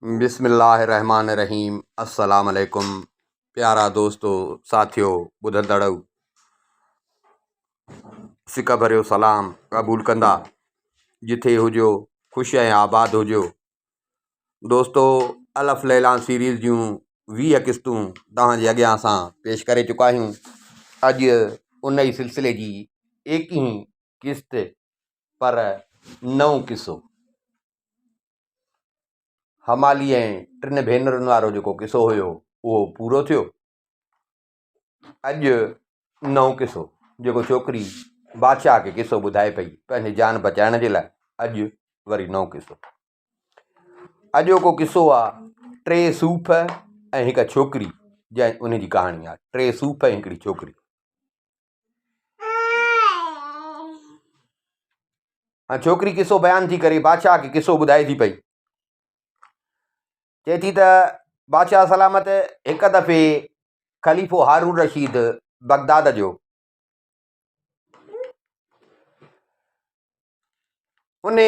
बिस्मिल्लाहिर्रहमानिर्रहीम। अस्सलाम वालेकुम प्यारा दोस्तों साथियों ॿुधंदड़ो सिक भरियो सलाम क़बूल कंदा जिथे हुजो ख़ुशि ऐं आबाद हुजो। दोस्तों अलफ़ लैला सीरीज़ जूं 20 क़िस्तूं तव्हांजे अॻियां असां पेश करे चुका आहियूं। अॼु उन ई सिलसिले जी 21 क़िस्त पर नओं क़िसो हमाली ऐं 3 भेनरुनि वारो जेको क़िसो हुयो उहो पूरो थियो। अॼु नओं क़िसो जेको छोकिरी बादशाह खे क़िसो ॿुधाए पई पंहिंजी जान बचाइण जे लाइ। अॼु वरी नओं क़िसो। अॼोको क़िसो आहे 3 सूफ़ ऐं हिकु छोकिरी, जंहिं उन जी कहाणी आहे 3 सूफ़ ऐं हिकिड़ी छोकिरी। छोकिरी क़िसो बयानु थी करे बादशाह खे क़िसो ॿुधाए थी पई। चए थी त बादशाह सलामत हिकु दफ़े ख़लीफ़ो हारून रशीद बगदाद जो उन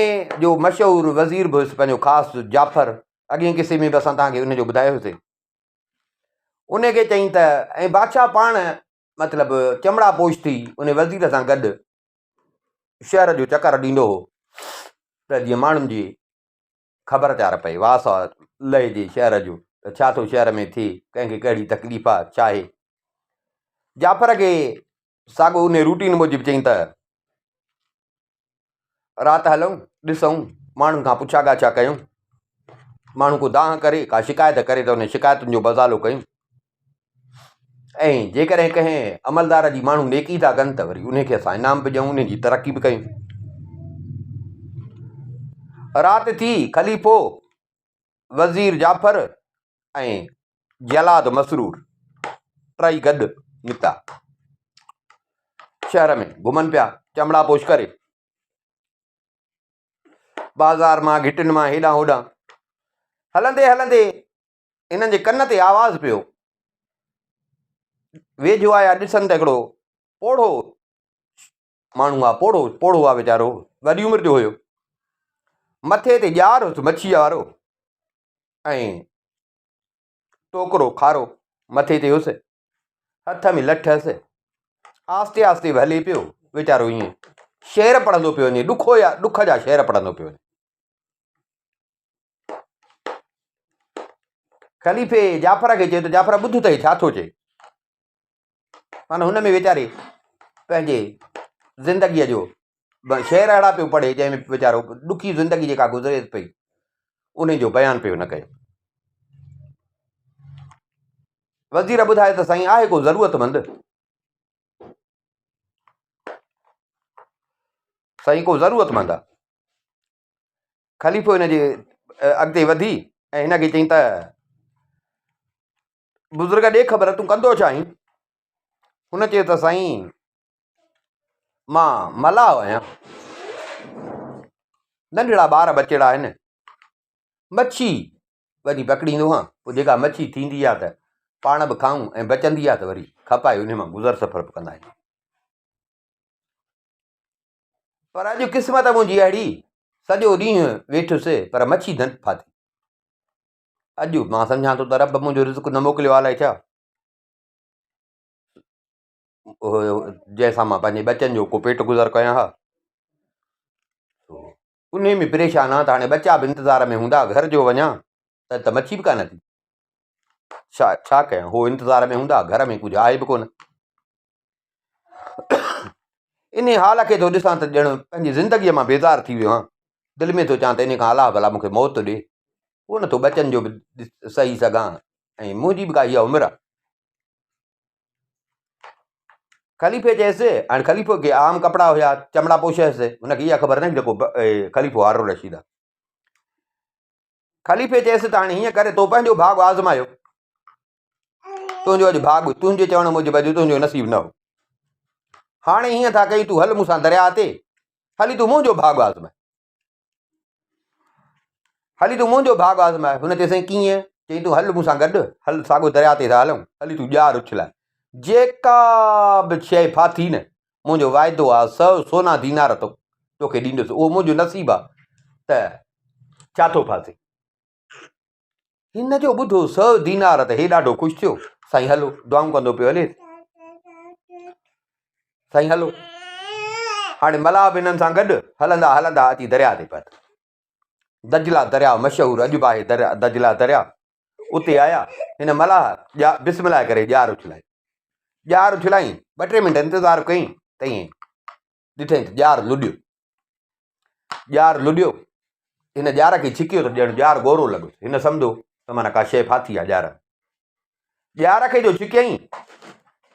जो मशहूरु वज़ीर बि हुयुसि पंहिंजो ख़ासि जाफ़र। अॻे क़िसे में बि असां तव्हांखे उनजो ॿुधायोसीं। उनखे चई त ऐं बादशाह पाण मतिलबु चमड़ा पोश थी उन वज़ीर सां गॾु शहर जो चकर ॾींदो हो त जीअं माण्हुनि जी ख़बर चार पए वास लहे जे शहर जो त छा थो शहर में थिए, कंहिंखे कहिड़ी तकलीफ़ आहे छा आहे। जाफ़र खे साॻियो उन रूटीन मूजिबि चई त राति हलूं ॾिसूं माण्हुनि खां पुछा ॻाछा कयूं, माण्हू को दाह करे का शिकायत करे त उन शिकायतुनि जो बज़ालो कयूं, ऐं जेकॾहिं कंहिं अमलदार जी माण्हू नेकी था कनि त वरी उनखे असां इनाम बि ॾियूं, उन जी तरक़ी बि कयूं। राति थी ख़लीफ़ो वज़ीर जाफ़र ऐं जलाद मसरूर टई गॾु निकिता शहर में घुमनि पिया चमड़ा पोश करे। बाज़ार मां घिटियुनि मां हेॾां होॾां हलंदे हलंदे इन्हनि जे कन ते आवाज़ पियो। वेझो आया ॾिसनि त हिकिड़ो पोढ़ो माण्हू आहे, पोढ़ो आहे वीचारो, वॾी उमिरि जो हुयो, मथे ते ॼार हुयुसि मच्छीअ वारो ऐं टोकरो खारो मथे ते हुयुसि, हथ में लठ हुअसि। आस्ते आस्ते बि हले पियो वीचारो, ईअं शेर पढ़ंदो पियो वञे, ॾुख जा शेर पढ़ंदो पियो वञे। ख़लीफ़े जाफ़र खे चयो त जाफ़र ॿुध त छा थो चए। माना हुन में वीचारे पंहिंजे ज़िंदगीअ जो शेर अहिड़ा पियो पढ़े जंहिंमें वीचारो ॾुखी ज़िंदगी जेका गुज़रे पई उन जो बयानु पियो न कयो। वज़ीर ॿुधाए त साईं आहे को ज़रूरतमंद, साईं को ज़रूरतमंद आहे। ख़लीफ़ो हिन जे अॻिते वधी ऐं हिनखे चई त बुज़ुर्ग ॾे ख़बर तूं कंदो छा आहीं। हुन चयो त साईं मां मलाह आहियां, नंढड़ा ॿार बचड़ा आहिनि, मच्छी वॾी पकड़ींदो आहियां, पोइ जेका मच्छी थींदी आहे त पाण बि खाऊं ऐं बचंदी आहे त वरी खपाए उन मां गुज़र सफ़र बि कंदा आहियूं। पर अॼु क़िस्मत मुंहिंजी अहिड़ी, सॼो ॾींहुं वेठुसि पर मच्छी न फाथी। अॼु मां सम्झां थो त रब मुंहिंजो रिज़्क़ न मोकिलियो आहे अलाए छा, जंहिंसां मां पंहिंजे बचनि जो को पेट गुज़र कयां हा। उन में परेशान आहे त हाणे बचा बि इंतज़ार में हूंदा, घर जो वञा त मच्छी बि कान थी, छा कयां। हो इंतज़ार में हूंदा, घर में कुझु आहे बि कोन। इन हाल खे थो ॾिसां त ॼण पंहिंजी ज़िंदगीअ मां बेज़ार थी वियो आहियां। दिलि में थो चवां त इन खां अलाह भला मूंखे मौत ॾे, उहो नथो बचनि जो बि सही सघां ऐं मुंहिंजी बि का इहा उमिरि आहे। ख़लीफ़े चयसि, हाणे ख़लीफ़े खे आम कपिड़ा हुया, चमड़ा पोश हुयसि, हुनखे इहा ख़बर न जेको ख़लीफ़ो हारून रशीद आहे। ख़लीफ़े चयसि त हाणे हीअं करे तो पंहिंजो भाॻ आज़मायो, तुंहिंजो अॼु भाॻ तुंहिंजे चवण मूजिबि अॼु तुंहिंजो नसीबु न हो। हाणे हीअं था कई तूं हल मूंसां दरिया ते, हली तूं मुंहिंजो भाॻ आज़माए, हली तूं मुंहिंजो भाॻ आज़माए। हुन चई साईं कीअं? चई तूं हल मूंसां गॾु, हल साॻियो दरिया ते था हलूं, हली तूं ॼार उछलाए, जेका बि शइ फाथी न मुंहिंजो वाइदो आहे 100 सोना दीनार तोखे ॾींदुसि, उहो मुंहिंजो नसीबु आहे त छा थो फाथे। हिन जो ॿुधो 100 दीनार त हे ॾाढो ख़ुशि थियो। साईं हलो दुआऊं कंदो पियो हले। साईं हलो हाणे मलाह बि हिननि सां गॾु हलंदा हलंदा अची दरिया ते पहुता। दजला दरिया मशहूरु अॼु बि आहे दजला दरिया। उते आया हिन मलाह बिस्मिल्लाह करे ॼार उछलाई। ॼार उछलाई 2-3 मिंट इंतज़ारु कई त ईअं ॾिठई त ॼार लुॾियो। ॼार लुॾियो हिन ॼार खे छिकियो त ॼण ॼार गोरो लॻो। हिन सम्झो त माना का शइ फाथी आहे ॼार। ॼार खे जो छिकियईं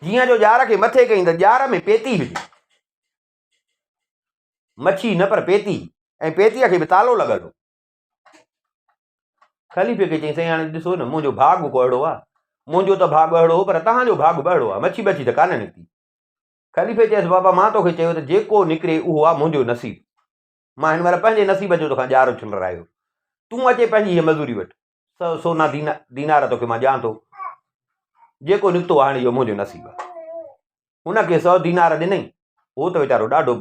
जीअं जो ॼार खे मथे कयईं त ॼार में पेती हुई। मच्छी न पर पेती, ऐं पेतीअ खे बि तालो लॻल हो। ख़लीफ़े खे चई साईं हाणे ॾिसो न मुंहिंजो भाॻ को अहिड़ो आहे। मुंहिंजो त भाॻ अहिड़ो हो पर तव्हांजो भाॻ बि अहिड़ो आहे। मच्छी बच्छी त कान निकिती। ख़लीफ़े चयसि बाबा मां तोखे चयो त जेको निकिरे उहो आहे मुंहिंजो नसीबु। मां हिन महिल पंहिंजे नसीब जो तोखां ॼार उछलरायो। तूं अचे पंहिंजी हीअ मज़ूरी वठि। 100 सोना दीनार तोखे मां ॾियां थो। जेको निकितो हाणे इहो मुंहिंजो नसीबु आहे। हुनखे 100 दीनार ॾिनई। उहो त वीचारो ॾाढो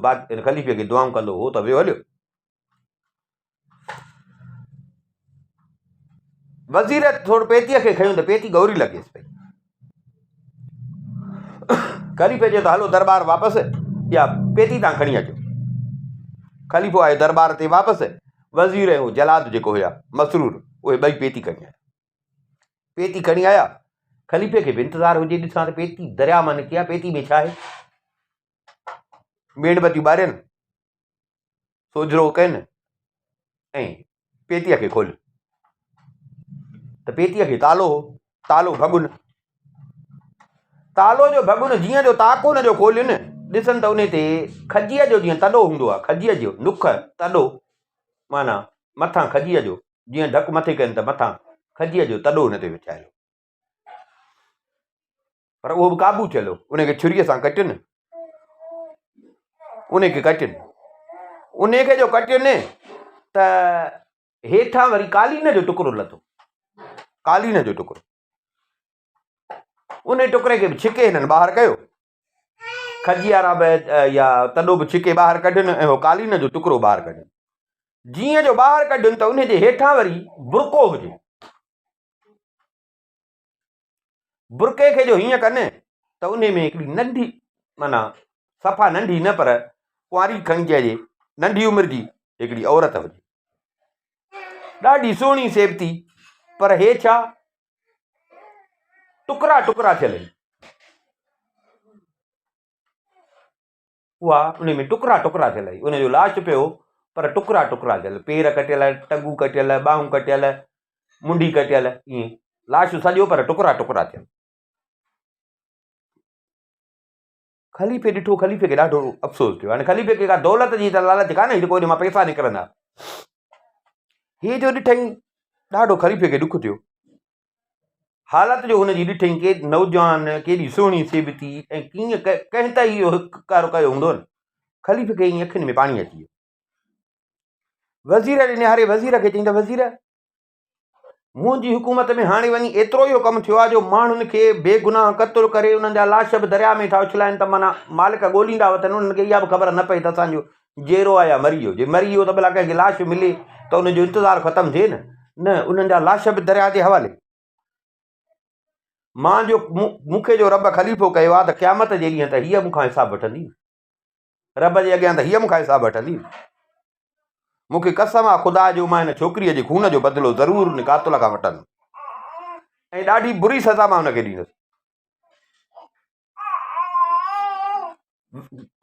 ख़लीफ़े खे दुआऊं कंदो हो त वियो हलियो। वज़ीर थोरो पेतीअ खे खयूं त पेती गौरी लॻेसि पई। ख़लीफ़े चयो त हलो दरबार वापसि या पेती तव्हां खणी अचो। ख़लीफ़ो आयो दरबार ते वापसि। वज़ीर ऐं जलाद जेको हुया मसरूर उहे ॿई पेती खणी आया। पेती खणी आया। ख़लीफ़े खे बि इंतज़ारु हुजे ॾिसां त पेती दरिया मां निकिती आहे। पेती में छा आहे? मेणबतियूं ॿारियनि, सोजरो कनि ऐं पेतीअ खे खोल त पेतीअ खे तालो हो। तालो भॻुन। तालो जो भॻुन जीअं जो ताको हुन जो खोलियो न ॾिसनि त उन ते खजीअ जो जीअं तॾो हूंदो आहे। खजीअ जो नुख तॾो माना मथां खजीअ जो जीअं ढकु मथे कनि त मथां खजीअ जो तॾो हुन ते विछायो। पर उहो बि क़ाबू चलो। उनखे छुरीअ सां कटियुनि। उनखे कटियुनि। उनखे जो कटियुनि त हेठां वरी कालीन जो टुकड़ो लथो। कालीन जो टुकड़ो। उन टुकड़े खे बि छिके हिननि ॿाहिरि कयो। खजी वारा बि या तॾो बि छिके ॿाहिरि कढियुनि ऐं उहो कालीन जो टुकड़ो ॿाहिरि कढियुनि। जीअं जो ॿाहिरि कढियुनि त उनजे हेठां वरी बुरको हुजे। बुरके खे जो हीअं कनि त उन में हिकिड़ी नंढी माना सफ़ा नंढी न पर कुंवारी खणी चइजे नंढी उमिरि जी हिकिड़ी औरत हुजे। ॾाढी सुहिणी सेवती पर हे छा टुकड़ा टुकड़ा थियल। उहा उन में टुकड़ा टुकड़ा थियल। उनजो लाश पियो पर टुकड़ा टुकड़ा थियल। पेर कटियल, टंगू कटियल, ॿाहूं कटियल, मुंडी कटियल, ईअं लाश सॼो पर टुकड़ा टुकड़ा थियल। ख़लीफ़े ॾिठो। ख़लीफ़े खे ॾाढो अफ़सोस थियो। हाणे ख़लीफ़े खे का दौलत जी त लालच कान्हे जेको मां पैसा निकिरंदा। हे जो ॾिठई ॾाढो ख़लीफ़े खे ॾुख थियो। हालत जो हुनजी ॾिठई के नौजवान केॾी सुहिणी सेवती ऐं कीअं कंहिं त इहो हिकु कयो हूंदो न। ख़लीफ़े खे ईअं अखियुनि में पाणी अची वियो। वज़ीर ॾे निहारे वज़ीर खे चई त वज़ीर मुंहिंजी हुकूमत में हाणे वञी एतिरो इहो कमु थियो आहे जो माण्हुनि खे बेगुनाह क़तलु करे उन्हनि जा लाश बि दरिया में था उछलाइनि त माना मालिक ॻोल्हींदा वठनि। उन्हनि खे इहा बि ख़बर न पई त असांजो जेरो आहे या मरी वियो। जे मरी वियो त भला कंहिंखे लाश मिले त उनजो इंतज़ारु ख़तमु थिए न उन्हनि जा लाश बि दरिया जे हवाले। मां जो मूंखे जो रब ख़लीफ़ो कयो आहे त क़यामत जे ॾींहं त हीअ मूंखां हिसाबु वठंदी। रब जे अॻियां त हीअ मूंखां हिसाबु वठंदी। मूंखे कसम आहे ख़ुदा जो मां हिन छोकिरीअ जे खून जो बदिलो ज़रूरु हुन कातुल खां वठंदुमि ऐं ॾाढी बुरी सज़ा मां हुनखे ॾींदुसि।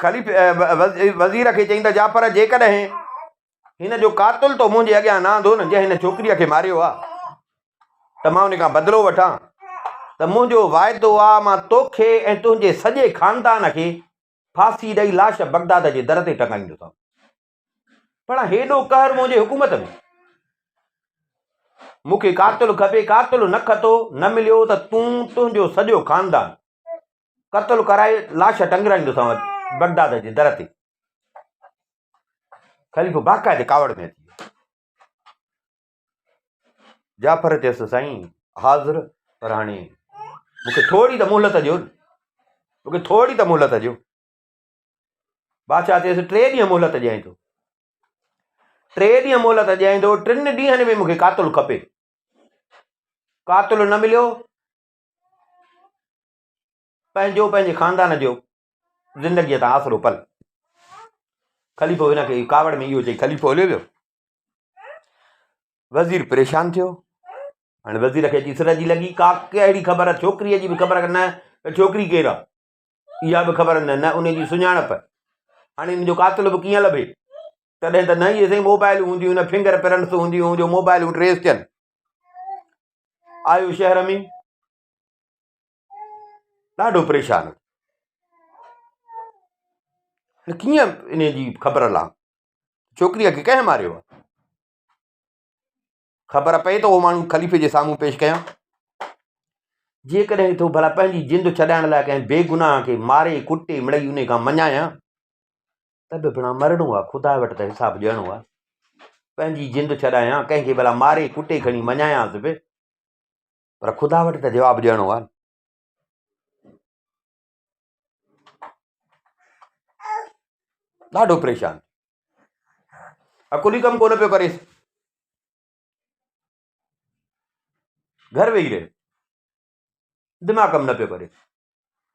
ख़लीफ़े वज़ीर खे चई त जाफ़र जेकॾहिं हिन जो कातुल तो मुंहिंजे अॻियां न आंदो न जंहिं हिन छोकिरीअ खे मारियो आहे त मां उन खां बदिलो वठां त मुंहिंजो वाइदो आहे मां तोखे ऐं तुंहिंजे सॼे ख़ानदान खे फांसी ॾेई लाश बगदाद जे दर ते टंगाईंदुसि। पर हेॾो कहर मुंहिंजे हुकूमत में। मूंखे कातुल खपे। कातुल न खतो न मिलियो त तूं तुंहिंजो सॼो ख़ानदान क़तलु कराए लाश टंगराईंदोसांव बगदाद जे दर ते। ख़लीफ़ो बाक़ाइदे कावड़ में अची वियो। जाफ़र चयसि साईं हाज़िर पर हाणे मूंखे थोरी त मोहलत ॾियो न। मूंखे थोरी त मोहलत ॾियो। बादशाह चयसि 3 ॾींहं मोहलत ॾियां थो। 3 ॾींहं मोहलत ॾियां थो। 3 ॾींहंनि में मूंखे कातुल खपे। कातुल न मिलियो, पंहिंजे ख़ानदान जो ज़िंदगीअ तां आसिरो पल। ख़लीफ़ो हिनखे कावड़ में इहो चई ख़लीफ़ो हलियो वियो। वज़ीर परेशान थियो। हाणे वज़ीर खे अची सिर जी लॻी, का कहिड़ी ख़बर, छोकिरीअ जी बि ख़बर न त छोकिरी केरु आहे, इहा बि ख़बर न उन जी सुञाणप। हाणे हिन जो कातिल बि कीअं लभे? तॾहिं त न इहे साईं मोबाइलूं हूंदियूं, न फिंगर प्रिंट्स हूंदियूं जो मोबाइलूं ट्रेस थियनि। आयो शहर में, ॾाढो परेशान। कीअं इन जी ख़बर ला? छोकिरीअ खे कंहिं मारियो आहे? ख़बर पए त उहो माण्हू ख़लीफ़े जे साम्हूं पेश कयां। जेकॾहिं थो भला पंहिंजी जिंद छॾाइण लाइ कंहिं बेगुनाह खे मारे कुटे मिड़ई उन खां मञायां, त बि पिणु मरणो आहे, ख़ुदा वटि त हिसाबु ॾियणो आहे। पंहिंजी जिंद छॾायां, कंहिंखे भला मारे कुटे खणी मञायांसि बि, पर ख़ुदा वटि त जवाबु ॾियणो आहे। ॾाढो परेशान, अकुली कमु कोन पियो करे, घर वेही रहे, दिमाग़ कमु न पियो करे।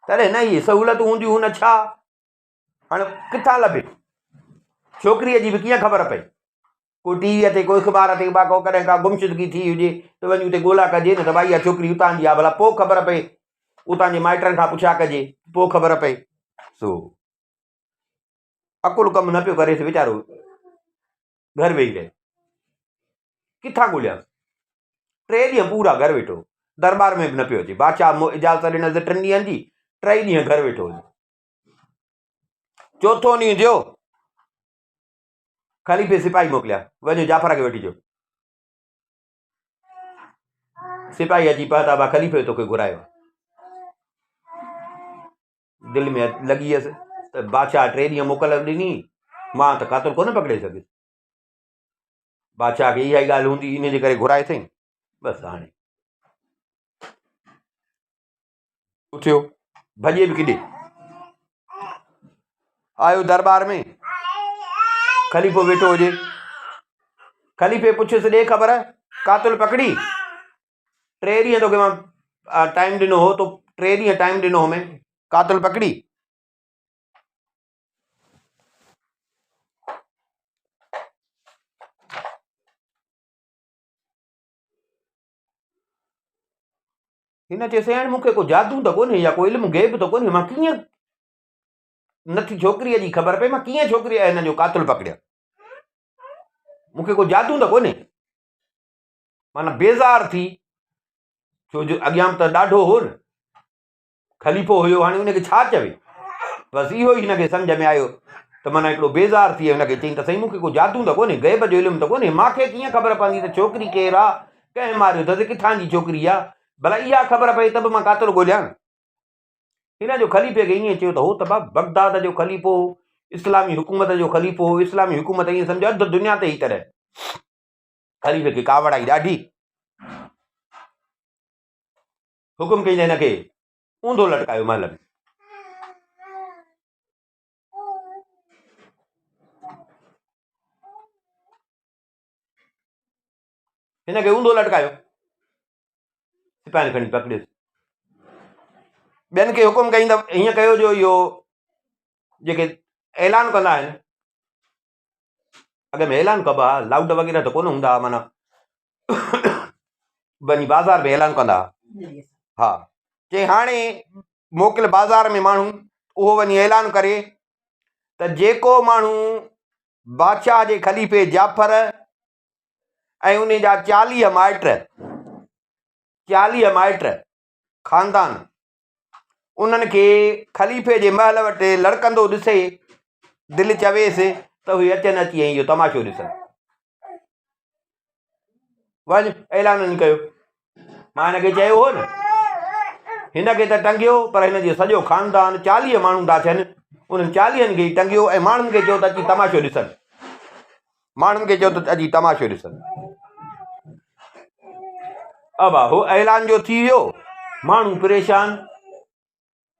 तॾहिं न इहे सहूलियतूं हूंदियूं न छा, हाणे किथां लभे? छोकिरीअ जी बि कीअं ख़बर पए? कोई टीवीअ ते, कोई अख़बार ते को कॾहिं का गुमशुदगी थी हुजे त वञी उते ॻोल्हा कजे न, त भाई इहा छोकिरी उतां जी आहे, भला पोइ ख़बर पए, उतां जे माइटनि खां पुछा कजे, पोइ ख़बर पए। सो अकुल कमु न पियो करे वीचारो, घर वेही रहे, किथां ॻोल्हियांसि? 3 ॾींहं पूरा घर वेठो, दरबार में बि न पियो अचे। बादशाह इजाज़त ॾिनसि 3 ॾींहंनि जी, 3 ॾींहं घर वेठो हुजे। चौथों ॾींहुं थियो, ख़लीफ़े सिपाही मोकिलिया, वञो जाफ़र खे वठी अचो। सिपाही अची पहुता, बा ख़लीफ़े तोखे घुरायो। दिलि में लॻी वियसि त बादशाह 3 ॾींहं मोकल ॾिनी, मां त कातुल कोन पकिड़े सघियुसि। बादशाह खे इहा ई ॻाल्हि हूंदी, इन जे करे घुराए अथई। बसि हाणे थियो, भॼे बि किॾे, आयो दरबार में, ख़लीफ़ो वेठो हुजे। ख़लीफ़े पुछियुसि, ॾे ख़बर, कातुल पकड़ी? 3 ॾींहं तोखे मां टाइम ॾिनो हो, तो 3 ॾींहं टाइम ॾिनो हो, में कातुल पकड़ी? हिन चयसि, हाणे मूंखे को जादू त कोन्हे या को इल्मु गैब त कोन्हे, मां कीअं नथी छोकिरीअ जी ख़बर पए, मां कीअं छोकिरीअ हिन जो कातुल पकड़िया? मूंखे को जादू त कोन्हे। माना बेज़ार थी, छो जो अॻियां त ॾाढो हो न, ख़लीफ़ो हुयो, हाणे हुनखे छा चवे? बसि इहो ई हिनखे सम्झ में आयो त माना हिकिड़ो बेज़ार थी हुनखे चई त सही, मूंखे को जादू त कोन्हे, गैब जो इल्मु त कोन्हे, मूंखे कीअं ख़बर पवंदी त छोकिरी केरु आहे, कंहिं मारियो अथसि, किथां जी छोकिरी आहे? भला इहा ख़बर पए त बि मां कातुल ॻोल्हियां। हिन जो ख़लीफ़े खे ईअं चयो त हो त बगदाद जो ख़लीफ़ो, इस्लामी हुकूमत जो ख़लीफ़ो, इस्लामी हुकूमत ईअं सम्झो अधु दुनिया ते ई तरह। ख़लीफ़े खे कावड़ आई ॾाढी, हुकुम कई हिनखे ऊंधो लटकायो महल में। हिनखे ऊंधो लटकायो, सिपाही खणी पकड़ियुसि। ॿियनि खे हुकुम कई त हीअं कयो जो इहो जेके ऐलान कंदा आहिनि, अॻ में ऐलान कबा, लाउड वग़ैरह त कोन हूंदा, माना वञी बाज़ार में ऐलान कंदा। हा, चई हाणे मोकिल बाज़ार में माण्हू, उहो वञी ऐलान करे त जेको माण्हू बादशाह जे ख़लीफ़े जाफ़र ऐं उन जा 40 माइट ख़ानदान, उन्हनि खे ख़लीफ़े जे महल वटि लड़कंदो ॾिसे, दिलि चवेसि त उहे अचनि, अची ऐं इहो तमाशो ॾिसनि। वञ ऐलान कयो, मां हिनखे चयो हो न, हिनखे त टंगियो, पर हिन जो सॼो ख़ानदान 40 माण्हू था थियनि, उन्हनि 40 खे ई टंगियो ऐं माण्हुनि खे चयो त अची तमाशो ॾिसनि, माण्हुनि खे चयो त अची तमाशो ॾिसनि। अब हो ऐलान जो थी वियो, माण्हू परेशान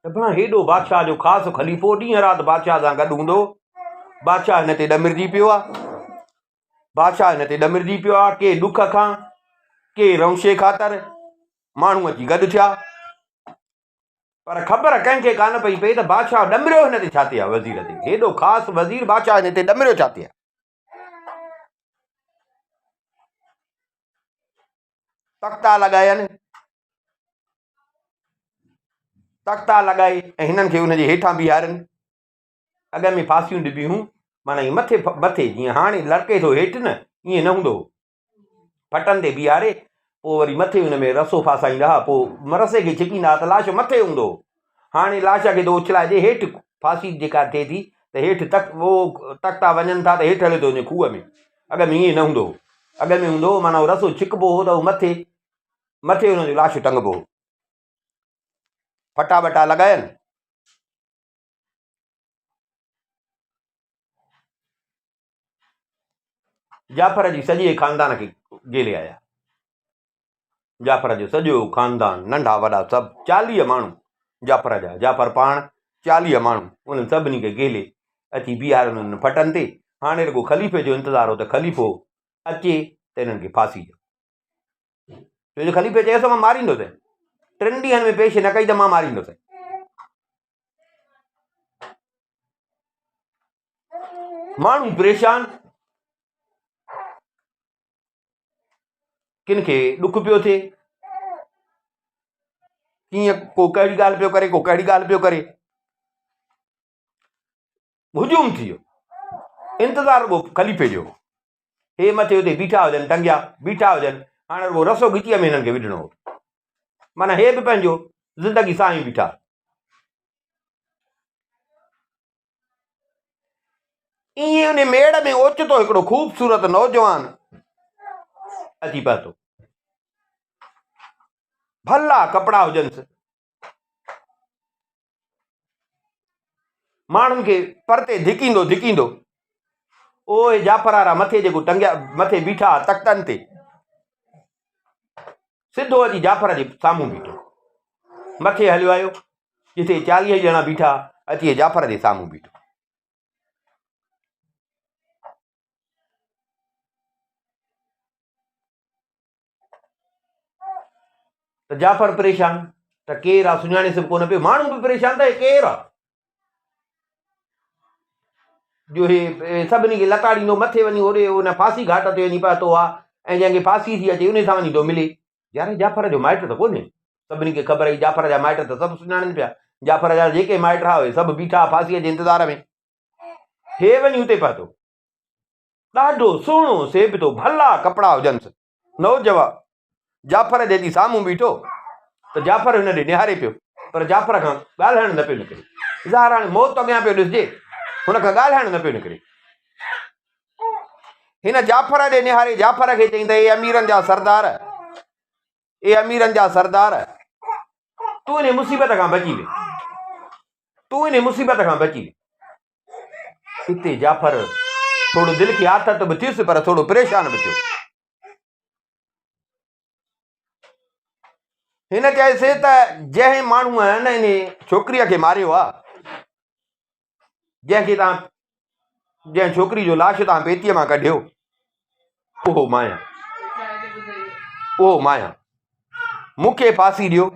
त भला हेॾो बादशाह जो ख़ासि ख़लीफ़ो ॾींहं राति बादशाह सां गॾु हूंदो, बादशाह हिन ते ॾमिरजी पियो आहे, के ॾुख खां, के रौशे ख़ातिर, माण्हू अची गॾु थिया, पर ख़बर कंहिंखे कान पई पई त बादशाह ॾमरियो हिन ते छा थिया, वज़ीर ते, हेॾो ख़ासि वज़ीर बादशाह हिन ते ॾमरियो छा थिया। तख़्ता लॻायनि, तख़्ता लॻाए ऐं हिननि खे हुनजे हेठां बीहारनि, अॻ में फांसियूं ॾिबियूं, माना हीअ मथे मथे जीअं हाणे लड़के थो हेठि न, ईअं न हूंदो, फटनि ते बीहारे पोइ वरी मथे हुन में रसो फासाईंदा हुआ, पोइ रसे खे छिकींदा त लाश मथे हूंदो। हाणे लाश खे थो उछलाइजे हेठि, फांसी जेका थिए थी त हेठि उहो तख़्ता वञनि था त हेठि हले थो वञे खूह में। अॻ में ईअं न हूंदो, अॻ में हूंदो माना उहो रसो छिकबो हो त उहो मथे मथे हुनजो लाश टंगबो हो। फटा वटा लॻायनि, जाफ़र जी सॼे ख़ानदान खे गेले आया। जाफ़र जो सॼो ख़ानदान, नंढा वॾा सभु 40 माण्हू जाफ़र जा, जाफ़र पाण 40 माण्हू, उन्हनि सभिनी खे गेले अची बीहारनि उन्हनि फटनि ते। हाणे रुॻो ख़लीफ़े जो इंतज़ारु हो त ख़लीफ़ो अचे त हिननि खे फांसी ॾियो, छो जो ख़लीफ़े चयसि मां मारींदुसि, 3 ॾींहंनि में पेश न कई त मां मारींदुसि। माण्हू परेशान, किन खे ॾुख पियो थिए, कीअं को कहिड़ी ॻाल्हि पियो करे, को कहिड़ी ॻाल्हि पियो करे, हुजूम थी वियो। इंतज़ारु रुॻो ख़लीफ़े जो, हे मथे हुते बीठा हुजनि, टंगिया बीठा हुजनि, हाणे रुॻो रसो ॻिचीअ में हिननि खे विझणो हो, माना हे बि पंहिंजो ज़िंदगी सां ई बीठा। ईअं उन मेड़ में ओचितो हिकिड़ो ख़ूबसूरत नौजवान अची पहुतो, भला कपिड़ा हुजनिसि, माण्हुनि खे परते धिकींदो धिकींदो, ओए जाफ़र वारा मथे जेको टंगिया मथे बीठा तख़्तनि ते, सिधो अची जाफ़र जे साम्हूं बीठो, मथे हलियो आयो, जिथे 40 ॼणा बीठा अची जाफ़र जे साम्हूं बीठो। त जाफ़र परेशान त केरु आहे, सुञाणे सभु कोन पियो, माण्हू बि परेशान त केरु आहे जो हे सभिनी खे लताड़ींदो, मथे वञी होॾे हुन फांसी घाट ते वञी पहुतो आहे, ऐं जंहिंखे फांसी थी अचे उन सां वञी थो मिले। यार जाफ़र जो माइट त कोन्हे, सभिनी खे ख़बर हुई जाफ़र जा माइट त सभु सुञाणनि पिया, जाफ़र जा जेके माइट हुआ सभु बीठा फांसीअ जे इंतज़ार में। हे वञी हुते पहुतो, ॾाढो सुहिणो सेबतो, भला कपिड़ा हुजनिसि, नौजवान जाफ़र जे अची साम्हूं बीठो त जाफ़र हुन ॾे निहारे पियो, पर जाफ़र खां ॻाल्हाइण न पियो निकिरे। ज़ाहिर हाणे मौत अॻियां पियो ॾिसिजे, हुन खां ॻाल्हाइण न पियो निकिरे। हिन जाफ़र ॾे निहारे जाफ़र खे चई त ए अमीरनि जा सरदार, ए अमीरनि जा सरदार, तूं इन मुसीबत खां बची वे, तूं इन मुसीबत खां बची वे। हिते जाफ़र थोड़ो दिलि खे आथत बि थियुसि, पर थोड़ो परेशान बि थियो। हिन चयसि त जंहिं माण्हूअ न इन छोकिरीअ खे मारियो आहे, जंहिं छोकिरी जो लाश तव्हां पेतीअ मां कढियो, उहो माया, उहो माया, मूंखे फांसी ॾियो,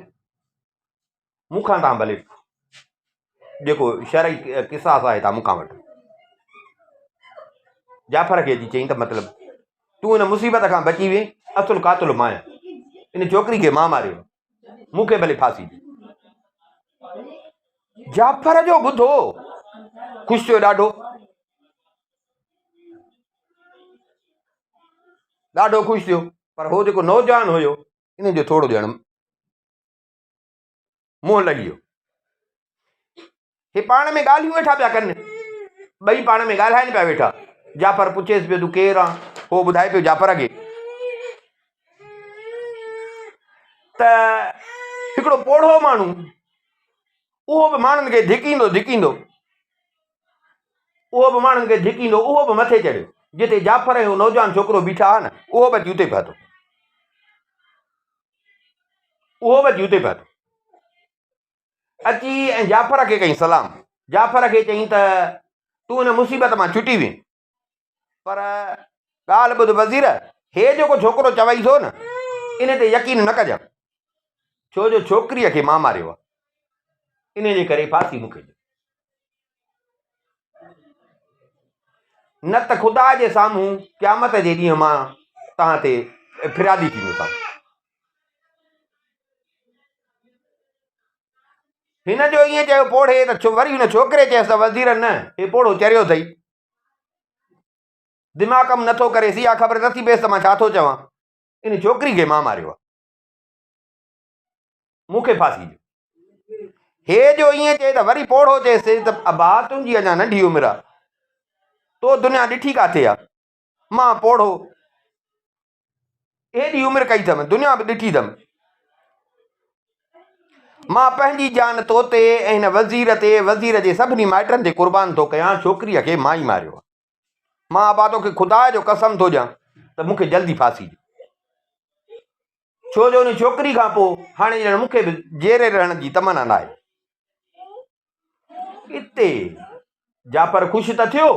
मूंखां तव्हां भले जेको शरई किसास आहे तव्हां मूंखां वठो। जाफ़र खे अची चई त मतिलबु तूं हिन मुसीबत खां बची वे, असुल कातुल माया, इन छोकिरी खे मां मारियो, मूंखे भले फांसी ॾे। जाफ़र जो ॿुधो ख़ुशि थियो, ॾाढो ख़ुशि थियो, पर हो जेको नौजवान हुयो इन जो थोड़ो ॼण मुंहुं लॻी वियो। हे पाण में ॻाल्हियूं वेठा पिया कनि, ॿई पाण में ॻाल्हाइनि पिया वेठा। जाफ़र पुछेसि पियो तूं केरु आहे, हो ॿुधाए पियो जाफ़र खे त हिकिड़ो पोढ़ो माण्हू, उहो बि माण्हुनि खे धिकींदो धिकींदो, उहो बि मथे चढ़ियो, जिते जाफ़र ऐं नौजवान छोकिरो बीठा हुआ न, उहो बि उते पहुतो, अची ऐं जाफ़र खे कई सलाम। जाफ़र खे चई त तूं हिन मुसीबत मां छुटी वे, पर ॻाल्हि ॿुध वज़ीर, हे जेको छोकिरो चवई थो न, इन ते यकीन न कजां, छो जो छोकिरीअ खे मां मारियो आहे, इन जे करे फांसी मूंखे ॾियो। न त ख़ुदा जे साम्हूं क़यामत जे ॾींहुं मां तव्हां ते फिरियादी थींदोसां। हिन जो ईअं चयो पोड़े त वरी हुन छोकिरे चयसि त वज़ीर न, हे पोड़ो चरियो अथई, दिमाग़ कमु नथो करे, इहा ख़बर नथी पएसि त मां छा थो चवां। इन छोकिरी खे मां मारियो आहे, मूंखे फांसी ॾियो। हे जो ईअं चए त वरी पोड़ो चएसि त अबा तुंहिंजी अञा नंढी उमिरि आहे, तो दुनिया ॾिठी किथे आहे, मां पोड़ो हेॾी उमिरि कई अथमि, दुनिया बि ॾिठी अथमि, मां पंहिंजी जान तो ते ऐं हिन वज़ीर ते, वज़ीर जे सभिनी माइटनि ते क़ुर्बान थो कयां, छोकिरीअ खे मां ई मारियो आहे। मां अबा तोखे ख़ुदा जो कसम थो ॾियां त मूंखे जल्दी फांसी ॾियो, छो जो उन छोकिरी खां पोइ हाणे ॼण मूंखे बि जेरे रहण जी तमन्ना न आहे। हिते जाफ़र ख़ुशि त थियो,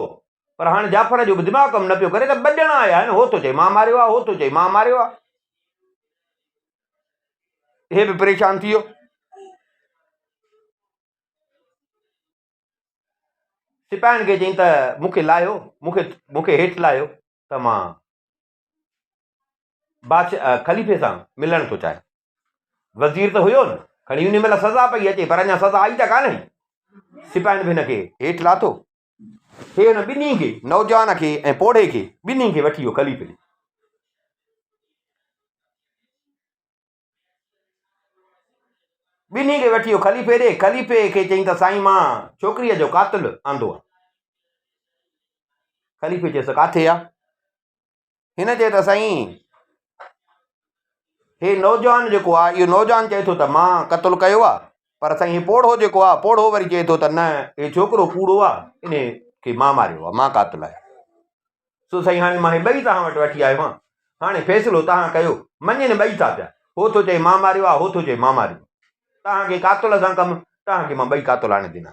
पर हाणे जाफ़र जो बि दिमाग़ कमु न पियो करे, त ॿ ॼणा आया आहिनि, हो थो चए मां मारियो आहे, हो थो चए मां मारियो आहे, हे बि परेशान थी वियो। सिपाहियुनि खे चई त मूंखे लाहियो, मूंखे हेठि लाहियो त मां बादशाह ख़लीफ़े सां मिलण थो चाहियां। वज़ीर त हुयो न, खणी उन महिल सज़ा पई अचे, पर अञा सज़ा आई त कान्हे। सिपाहियुनि बि हिनखे हेठि लाथो, हे हुन ॿिन्ही खे, नौजवान खे ऐं पोड़े खे, ॿिन्ही खे वठी वियो ख़लीफ़े। ॿिन्ही खे वठी वियो ख़लीफ़े ॾे। ख़लीफ़े खे चई त साईं मां छोकिरीअ जो क़ातिल आंदो आहे। ख़लीफ़े चयसि किथे आहे? हिन चयो त साईं हे नौजवान जेको आहे, इहो नौजवान चए थो त मां क़तलु कयो आहे, पर साईं हे पोड़ो जेको आहे, पोड़ो वरी चए थो त न, हे छोकिरो कूड़ो आहे, इन खे मां मारियो आहे, मां क़ातिल आहियां। सो साईं हाणे मां हे ॿई तव्हां वटि वठी आयो आहियां, हाणे फ़ैसिलो तव्हां कयो। मञनि ॿई था पिया, हो थो चए मां मारियो आहे, हो थो चए मां मारियो, तव्हांखे क़ातिल सां कमु, तव्हांखे मां ॿई क़ातिल आणे ॾिना।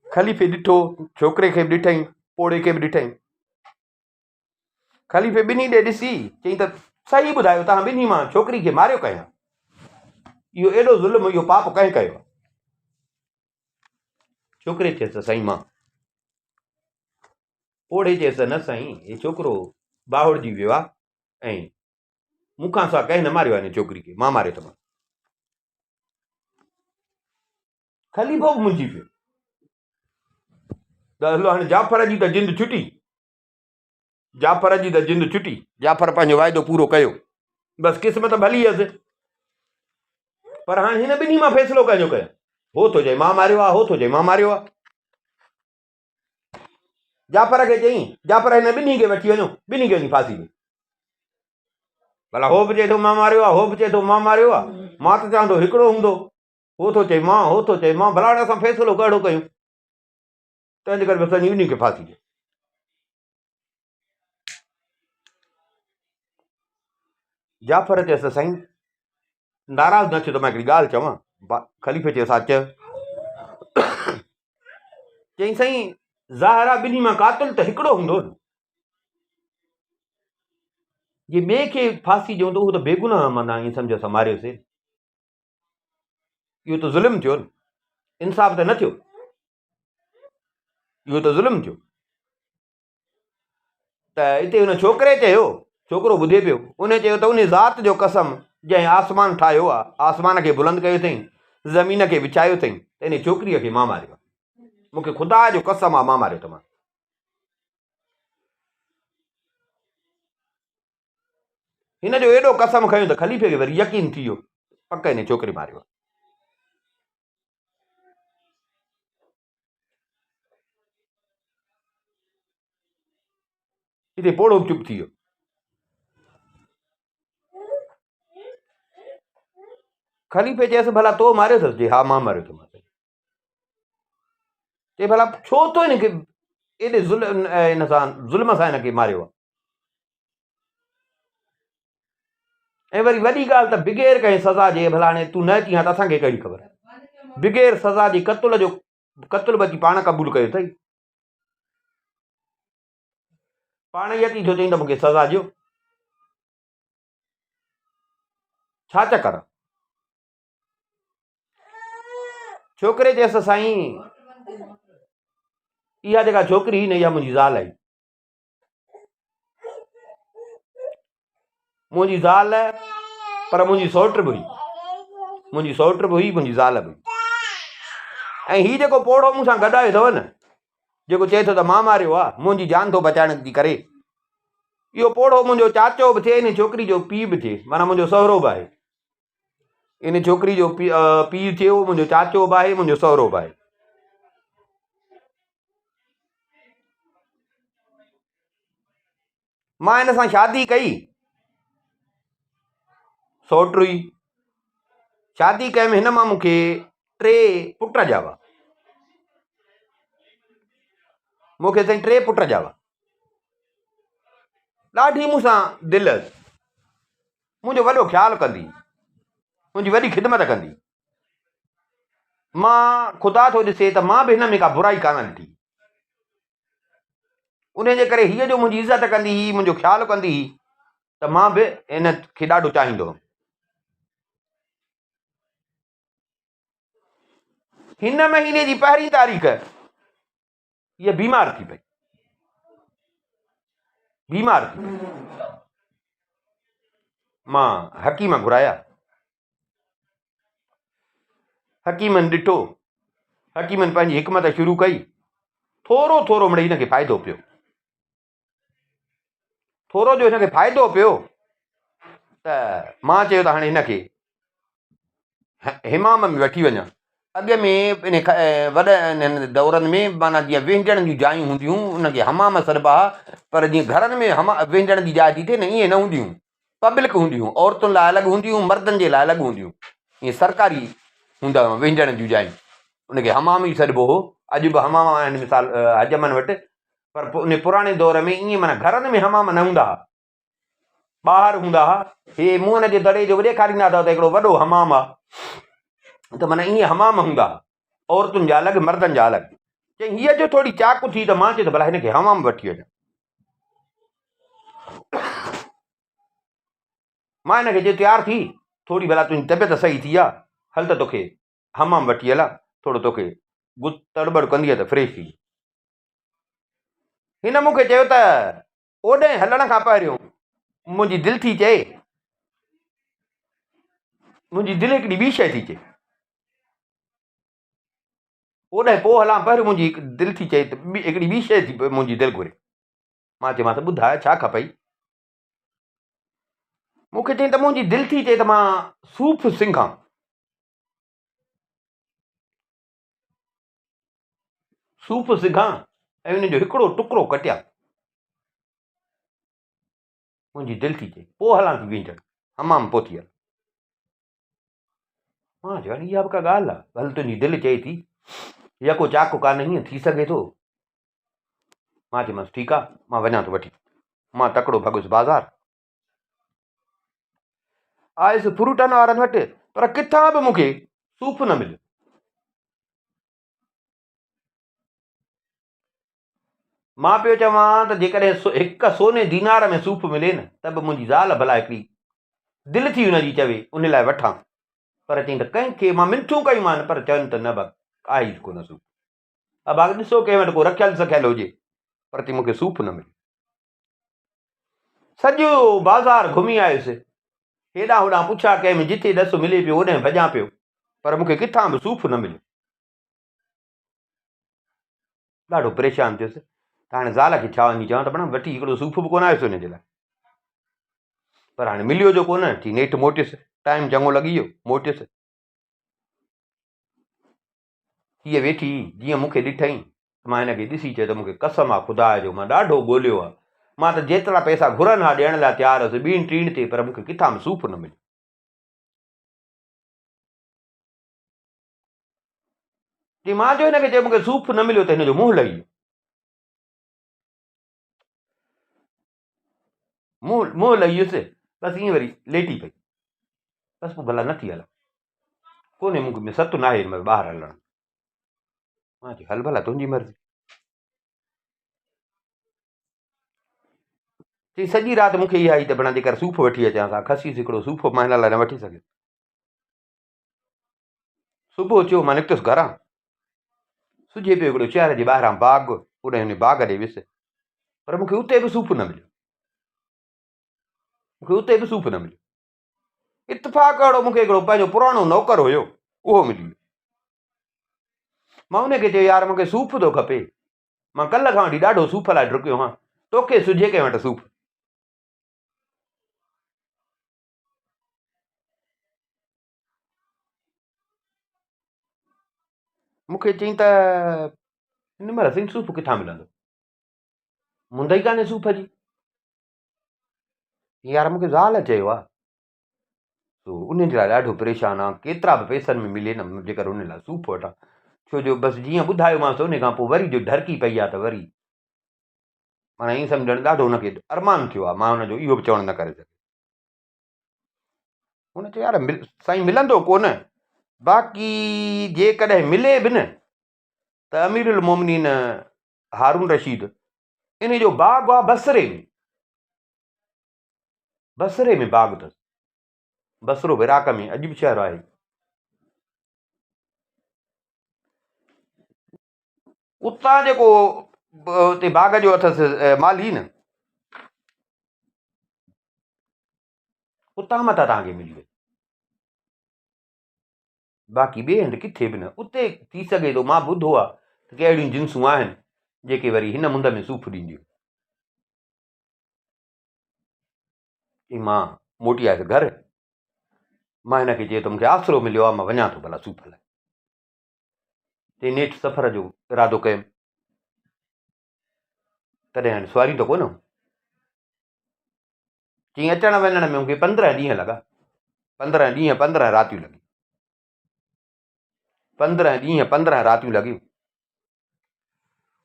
ख़लीफ़े ॾिठो, छोकिरे खे बि ॾिठई, पोड़े खे बि ॾिठई। ख़लीफ़े ॿिन्ही ॾे ॾिसी चई त सही ॿुधायो, तव्हां ॿिन्ही मां छोकिरी खे मारियो कयां? इहो एॾो ज़ुल्म, इहो पाप कंहिं कयो? छोकिरे चयसि साईं मां। पोड़े चयसि न साईं, हे छोकिरो बाहुड़जी वियो आहे, ऐं मूंखां सवाइ कंहिं न मारियो आहे हिन छोकिरी खे, मां मारियो अथमि। ख़लीफ़ो बि मुंझी पियो त हलो हाणे जाफ़र जी त जिंद छुटी, जाफ़र जी त जिंद छुटी, जाफ़र पंहिंजो वाइदो पूरो कयो, बसि क़िस्मत भली हुअसि। पर हाणे हिन ॿिन्ही मां फ़ैसिलो कंहिंजो कयां? हो थो चए मां मारियो आहे, हो थो चए मां मारियो आहे। जाफ़र खे चई, जाफ़र हिन ॿिन्ही खे वठी वञो, ॿिन्ही खे वञी फांसी ॾियो। भला हो बि चए थो मां मारियो आहे, हो बि चए थो मां मारियो आहे, मां त चवां थो हिकिड़ो हूंदो, हो थो चए मां, हो थो चए मां, भला हाणे असां फ़ैसिलो कहिड़ो कयूं? तंहिंजे करे बसि ॿिन्ही खे फांसी ॾियो। जाफ़र चयसि साईं नाराज़ न थियो त मां हिकिड़ी ॻाल्हि चवां? ख़लीफ़े चयसि अच। चई साईं ज़ाहिर ॿिन्ही मां क़ातिल त हिकिड़ो हूंदो न, जे ॿिए खे फांसी ॾियूं त उहो त बेगुनाह माना ईअं सम्झ असां मारियोसीं, इहो त ज़ुल्म थियो न, इंसाफ़ त न थियो, इहो त ज़ुल्म थियो। त हिते हुन छोकिरे चयो, छोकिरो ॿुधे पियो, उन चयो त उन ज़ात जो कसम जंहिं आसमान ठाहियो आहे, आसमान खे बुलंद कयो अथई, ज़मीन खे विछायो अथई, त इन छोकिरीअ खे मां मारियो, मूंखे ख़ुदा जो कसम आहे मां मारियो अथमि। हिन जो एॾो कसम खयो त ख़लीफ़े खे वरी यकीन थी वियो, पक हिन छोकिरे मारियो। हिते पोड़ो बि चुप थी वियो। ख़लीफ़े चयसि भला तो मारियो अथसि? हा मां मारियो अथमि। चई भला छो तो हिनखे एॾे हिन सां ज़ुल्म सां हिनखे मारियो आहे? ऐं वरी वॾी ॻाल्हि त बिग़ैर कंहिं सज़ा जे, भला हाणे तूं न अची हा त असांखे कहिड़ी ख़बर? बिग़ैर सज़ा जी क़तल बि अची पाण क़बूल कयो अथई, पाण ई अची थो चई त मूंखे सज़ा ॾियो। छा चकर? छोकिरे चयसि साईं इहा जेका छोकिरी न इहा मुंहिंजी ज़ाल आई। मुंहिंजी ज़ाल पर मुंहिंजी सौट बि हुई, मुंहिंजी सौट बि हुई, मुंहिंजी ज़ाल बि। ऐं हीउ जेको पोड़ो मूंसां गॾायो अथव न, जेको चए थो त मां मारियो आहे, मुंहिंजी जान थो बचाइण जी करे, इहो पोड़ो मुंहिंजो चाचो बि थिए, इन छोकिरी जो पीउ बि थिए, माना मुंहिंजो सहुरो बि आहे। इन छोकिरी जो पीउ थियो, मुंहिंजो चाचो बि आहे, मुंहिंजो सहुरो बि आहे। मां हिन सां शादी कई, सौट हुई। शादी कयमि, हिन मां मूंखे 3 पुट ॼावा। मूंखे साईं 3 पुट ॼावा। ॾाढी मूंसां दिलि हुअसि, मुंहिंजो वॾो ख़्यालु कंदी, मुंहिंजी वॾी ख़िदमत कंदी। मां ख़ुदा थो ॾिसे त मां बि हिन में का बुराई कान ॾिठी। उन जे करे हीअ जो मुंहिंजी इज़त कंदी हुई, मुंहिंजो ख़्यालु कंदी हुई, त मां बि इन खे ॾाढो चाहींदो हुअमि। हिन महीने जी 1 तारीख़ इहा बीमार थी पई, बीमार थी पई। मां हकीम घुराया, हकीमनि ॾिठो, हकीमनि पंहिंजी हिकमत शुरू कई। थोरो थोरो मिड़ई हिनखे फ़ाइदो पियो, थोरो जो हिनखे फ़ाइदो पियो, त मां चयो त हाणे हिनखे हिमाम में वठी वञा। अॻ में इन वॾनि दौरनि में माना जीअं विंझण जूं जायूं हूंदियूं, उनखे हमाम सॾिबा, पर जीअं घरनि में विंझण जी जाइ थी थिए न, ईअं न हूंदियूं, पब्लिक हूंदियूं, औरतुनि लाइ अलॻि हूंदियूं, मर्दनि जे लाइ अलॻि हूंदियूं, ईअं सरकारी हूंदा हुआ विंझण जूं जायूं, उनखे हमाम ई सॾिबो हो। अॼु बि हमाम आहिनि मिसाल हजमनि वटि, पर उन पुराणे दौर में ईअं माना घरनि में हमाम न हूंदा हुआ, ॿाहिरि हूंदा हुआ। हे मुंहं जे दड़े जो बि ॾेखारींदा अथव त हिकिड़ो वॾो हमाम आहे, त माना ईअं हमाम हूंदा, औरतुनि जा अलॻि, मर्दनि जा अलॻि। चई हीअ जो थोरी चाक थी, त मां चयो त भला हिनखे हमाम वठी वञा। मां हिनखे चयो तयारु थी, थोरी भला तुंहिंजी तबियत सही थी आहे, हल त तोखे हमाम वठी हलां, थोरो तोखे तड़बड़ कंदी आहे त फ्रेश थी। हिन मूंखे चयो त ओॾे हलण खां पहिरियों मुंहिंजी दिलि थी चए, मुंहिंजी दिलि हिकिड़ी ॿी शइ थी चए, ओॾे पोइ हलां पहिरियों मुंहिंजी दिलि थी चए त हिकिड़ी ॿी शइ थी मुंहिंजी दिलि घुरे। मां चयोमांसि ॿुधाए छा खपई? मूंखे चई त मुंहिंजी दिलि थी चए त मां सूफ़ सिंघां। सूफ़ सिंघां ऐं उन जो हिकिड़ो टुकड़ो कटिया। मुंहिंजी दिलि थी चए पोइ हलां थी विंझण, हमाम पोइ थी हल। मां चयो इहा बि का ॻाल्हि आहे, भले तुंहिंजी दिलि चए थी, यको चाको कान, हीअं थी सघे थो। मां चयोमांसि ठीकु आहे, मां वञा थो वठी। मां तकिड़ो भॻुसि बाज़ारि, आयुसि फ्रूटनि वारनि वटि, पर किथां बि मूंखे सूफ़ न मिलियो। मां पियो चवां त जेकॾहिं हिकु सोने दीनार में सूफ़ मिले न, त बि मुंहिंजी ज़ाल भला हिकिड़ी दिलि थी हुनजी चवे उन लाइ वठां, पर चई त कंहिंखे मां मिठियूं कयूं मान, पर चवनि त न बसि आहे कोन सूफ़। अब ॾिसो कंहिं वटि को रखियलु सखियलु हुजे, पर चई मूंखे सूफ़ न मिले। सॼो बाज़ारि घुमी आयुसि, हेॾां होॾां पुछा कंहिं, जिथे ॾसु मिले पियो होॾे भॼां पियो, पर मूंखे किथां बि सूफ़ न मिलियो। ॾाढो परेशान थियुसि, त हाणे ज़ाल खे छा वञी चवां, त पाण वठी हिकिड़ो सूफ़ बि कोन आयुसि हुनजे लाइ, पर हाणे मिलियो जो कोन, चई नेठि मोटियुसि, टाइम चङो लॻी वियो, मोटियुसि। हीअ वेठी जीअं मूंखे ॾिठई, मां हिनखे ॾिसी चयो त मूंखे कसम आहे ख़ुदा जो, मां ॾाढो ॻोल्हियो आहे, मां त जेतिरा पैसा घुरनि हा ॾियण लाइ तयारु हुअसि 2 टीण ते, पर मूंखे किथां बि सूफ़ न मिलियो। चई मां जो हिनखे चयो मूंखे सूफ़ न मिलियो त हिनजो मुंहुं लही वियो, मुंहुं लही वियुसि, बसि ईअं वरी लेटी पई, बसि पोइ भला नथी हलां, कोन्हे मूंखे सत न आहे ॿाहिरि हलणु। मां चयो हल भला तुंहिंजी मर्ज़ी। चई सॼी राति मूंखे इहा आई त बणा जेकर सूफ़ वठी अचां सां खसीस हिकिड़ो सूफ़ मां हिन लाइ न वठी सघियुसि। सुबुह थियो मां निकितुसि घरां, सुॼे पियो हिकिड़ो शहर जे ॿाहिरां बाग़, उन हुन बाग़ ॾे वियुसि, पर मूंखे उते बि सूफ़ न मिलियो, मूंखे उते बि सूफ़ न मिलियो। इतफ़ाक़ अहिड़ो मूंखे हिकिड़ो पंहिंजो पुराणो नौकर हुयो, उहो मिली वियो। मां उनखे चयो यार मूंखे सूफ़ थो खपे, मां कल्ह खां वठी ॾाढो सूफ़ लाइ डुकियो हां, तोखे सुझे कंहिं वटि सूफ़। मूंखे चई त हिन महिल सिंह सूफ़ किथां मिलंदो, मुंद ई कान्हे सूफ़ जी। यार मूंखे ज़ाल चयो आहे, तो उन जे लाइ ॾाढो परेशान आहे, केतिरा बि पैसनि में मिले न जेकर उन लाइ सूफ़ वठां, छो जो बसि जीअं ॿुधायोमांसि उन खां पोइ वरी जो ढरकी पई आहे त वरी माना ईअं सम्झणु ॾाढो हुनखे अरमान थियो आहे, मां हुनजो इहो बि चवणु न करे सघियुसि। हुन चयो यार साईं मिलंदो कोन, बाक़ी जेकॾहिं मिले बि न त अमीरुल मोमिनीन हारून रशीद इन जो बाग़ आहे बसरे में, बसरे में बाग़ अथसि, बसरो इराक में अजीब शहर आहे। उतां जेको उते बाग़ जो अथसि माली न, उतां मथां तव्हांखे मिली वेंदो, बाक़ी ॿिए हंधि किथे बि न। उते थी सघे थो, मां ॿुधो आहे त के अहिड़ियूं जिन्सूं आहिनि जेके वरी हिन मुंद में सूफ़ ॾींदियूं। की मां मोटी आयुसि घर, मां हिनखे चयो त मूंखे आसिरो मिलियो आहे, मां वञा थो भला सूफ़ लाइ। ते नेठि सफ़र जो इरादो कयुमि, तॾहिं हाणे सुवारी त कोन, चई अचण वञण में मूंखे 15 ॾींहं लॻा, 15 ॾींहं 15 रातियूं लॻियूं, 15 ॾींहं 15 रातियूं लॻियूं।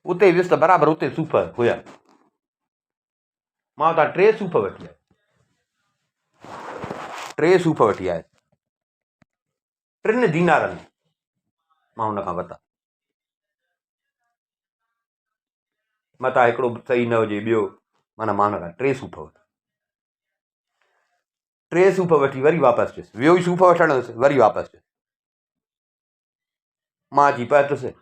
उते वियुसि त बराबरि उते सूफ़ हुया, मां हुतां 3 सूफ़ वठी आयुसि, 3 सूफ़ वठी आयुसि, 3 दीनारनि मां हुन खां वरिता। मथां हिकिड़ो सही न हुजे ॿियो, माना मां हुन खां 3 सूफ़ वरिता, 3 सूफ़ वठी वरी वापसि थियुसि, वियो ई सूफ़ वठण वरी वापसि थियुसि। मां अची पहुतुसि,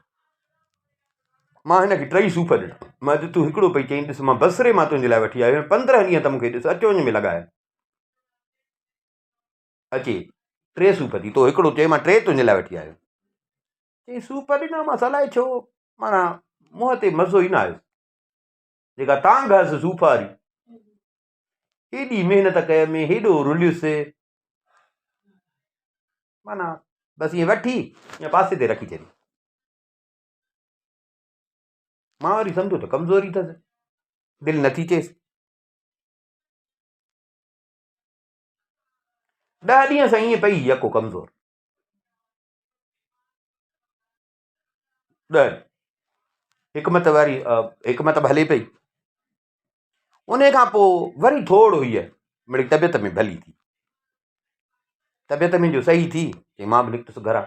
मां हिनखे 3 सूफ़ ॾिना, मां तूं हिकिड़ो पई चई ॾिस मां बसरे मां तुंहिंजे लाइ वठी आयो 15 ॾींहं त मूंखे ॾिस अचु वञ में लॻाए, अचे 3 सूफ़ थी, तो हिकिड़ो चई मां 3 तुंहिंजे लाइ वठी आयो, चई सूफ़ ॾिना मां अलाए छो माना मुंहं ते मज़ो ई न आयुसि, जेका तांग हसि सूफ़ वारी, हेॾी महिनत कय में हेॾो रुलियुसि, माना बसि ईअं वठी या पासे ते रखी छॾी। मां वरी सम्झो त कमज़ोरी अथसि, दिलि नथी चएसि। 10 ॾींहं सां ईअं पई यको कमज़ोर, 10 हिकमत वारी हिकमत हले पई, उन खां पोइ वरी थोरो हीअ मिड़ई तबियत में भली थी, तबियत में जो सही थी, चई मां बि निकितुसि घरां,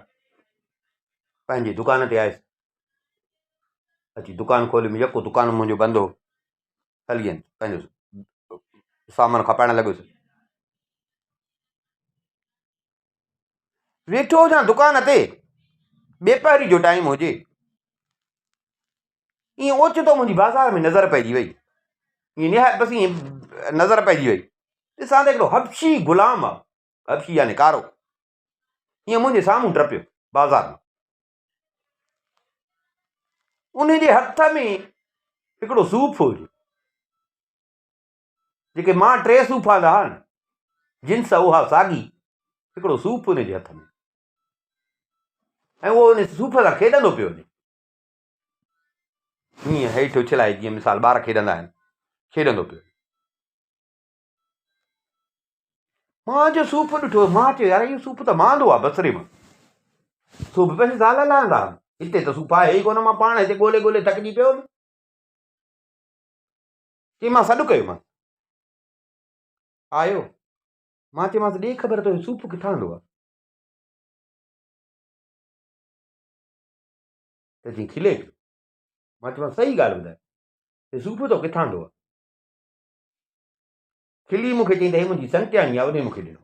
पंहिंजे दुकान ते आयुसि, अची दुकान खोलियुमि, यको दुकान मुंहिंजो बंदि हो, हली वयुमि पंहिंजो सामान खपाइण लॻुसि, वेठो हुजां दुकान ते, ॿेपहरी जो टाइम हुजे, ईअं ओचितो मुंहिंजी बाज़ार में नज़र पइजी वई, ईअं निहायत बसि ईअं नज़र पइजी वई, ॾिसां त हिकिड़ो हबशी गुलाम आहे, हबशी यानी कारो, ईअं मुंहिंजे साम्हूं टपियो बाज़ार में, उन जे हथ में हिकिड़ो सूफ़ हुजे, जेके मां 3 सूफ़ आंदा न, जिन्स उहा साॻी, हिकिड़ो सूफ़ उन जे हथ में, ऐं उहो उन सूफ़ सां खेॾंदो पियो वञे, हीअं हेठि उछलाए जीअं मिसाल ॿार खेॾंदा आहिनि, खेॾंदो पियो। मां जो सूफ़ ॾिठो, मां चयो यार इहो सूफ़ त महांगो आहे बसरे मां, सूफ़ पंहिंजे ज़ाल लाइ आंदा, हिते त सूफ़ आहे ई कोन, मां पाण हिते ॻोल्हे ॻोल्हे थकिजी पियो, चई मां सॾु कयोमांसि, आयो, मां चयोमांसि ॾे ख़बर त सूफ़ किथां ईंदो आहे, त चई खिले पियो, मां चयोमांसि सही ॻाल्हि ॿुधाए, सूफ़ तो किथां ईंदो आहे, खिली मूंखे चई त हे मुंहिंजी संटियाणी आहे, उन मूंखे ॾिनो।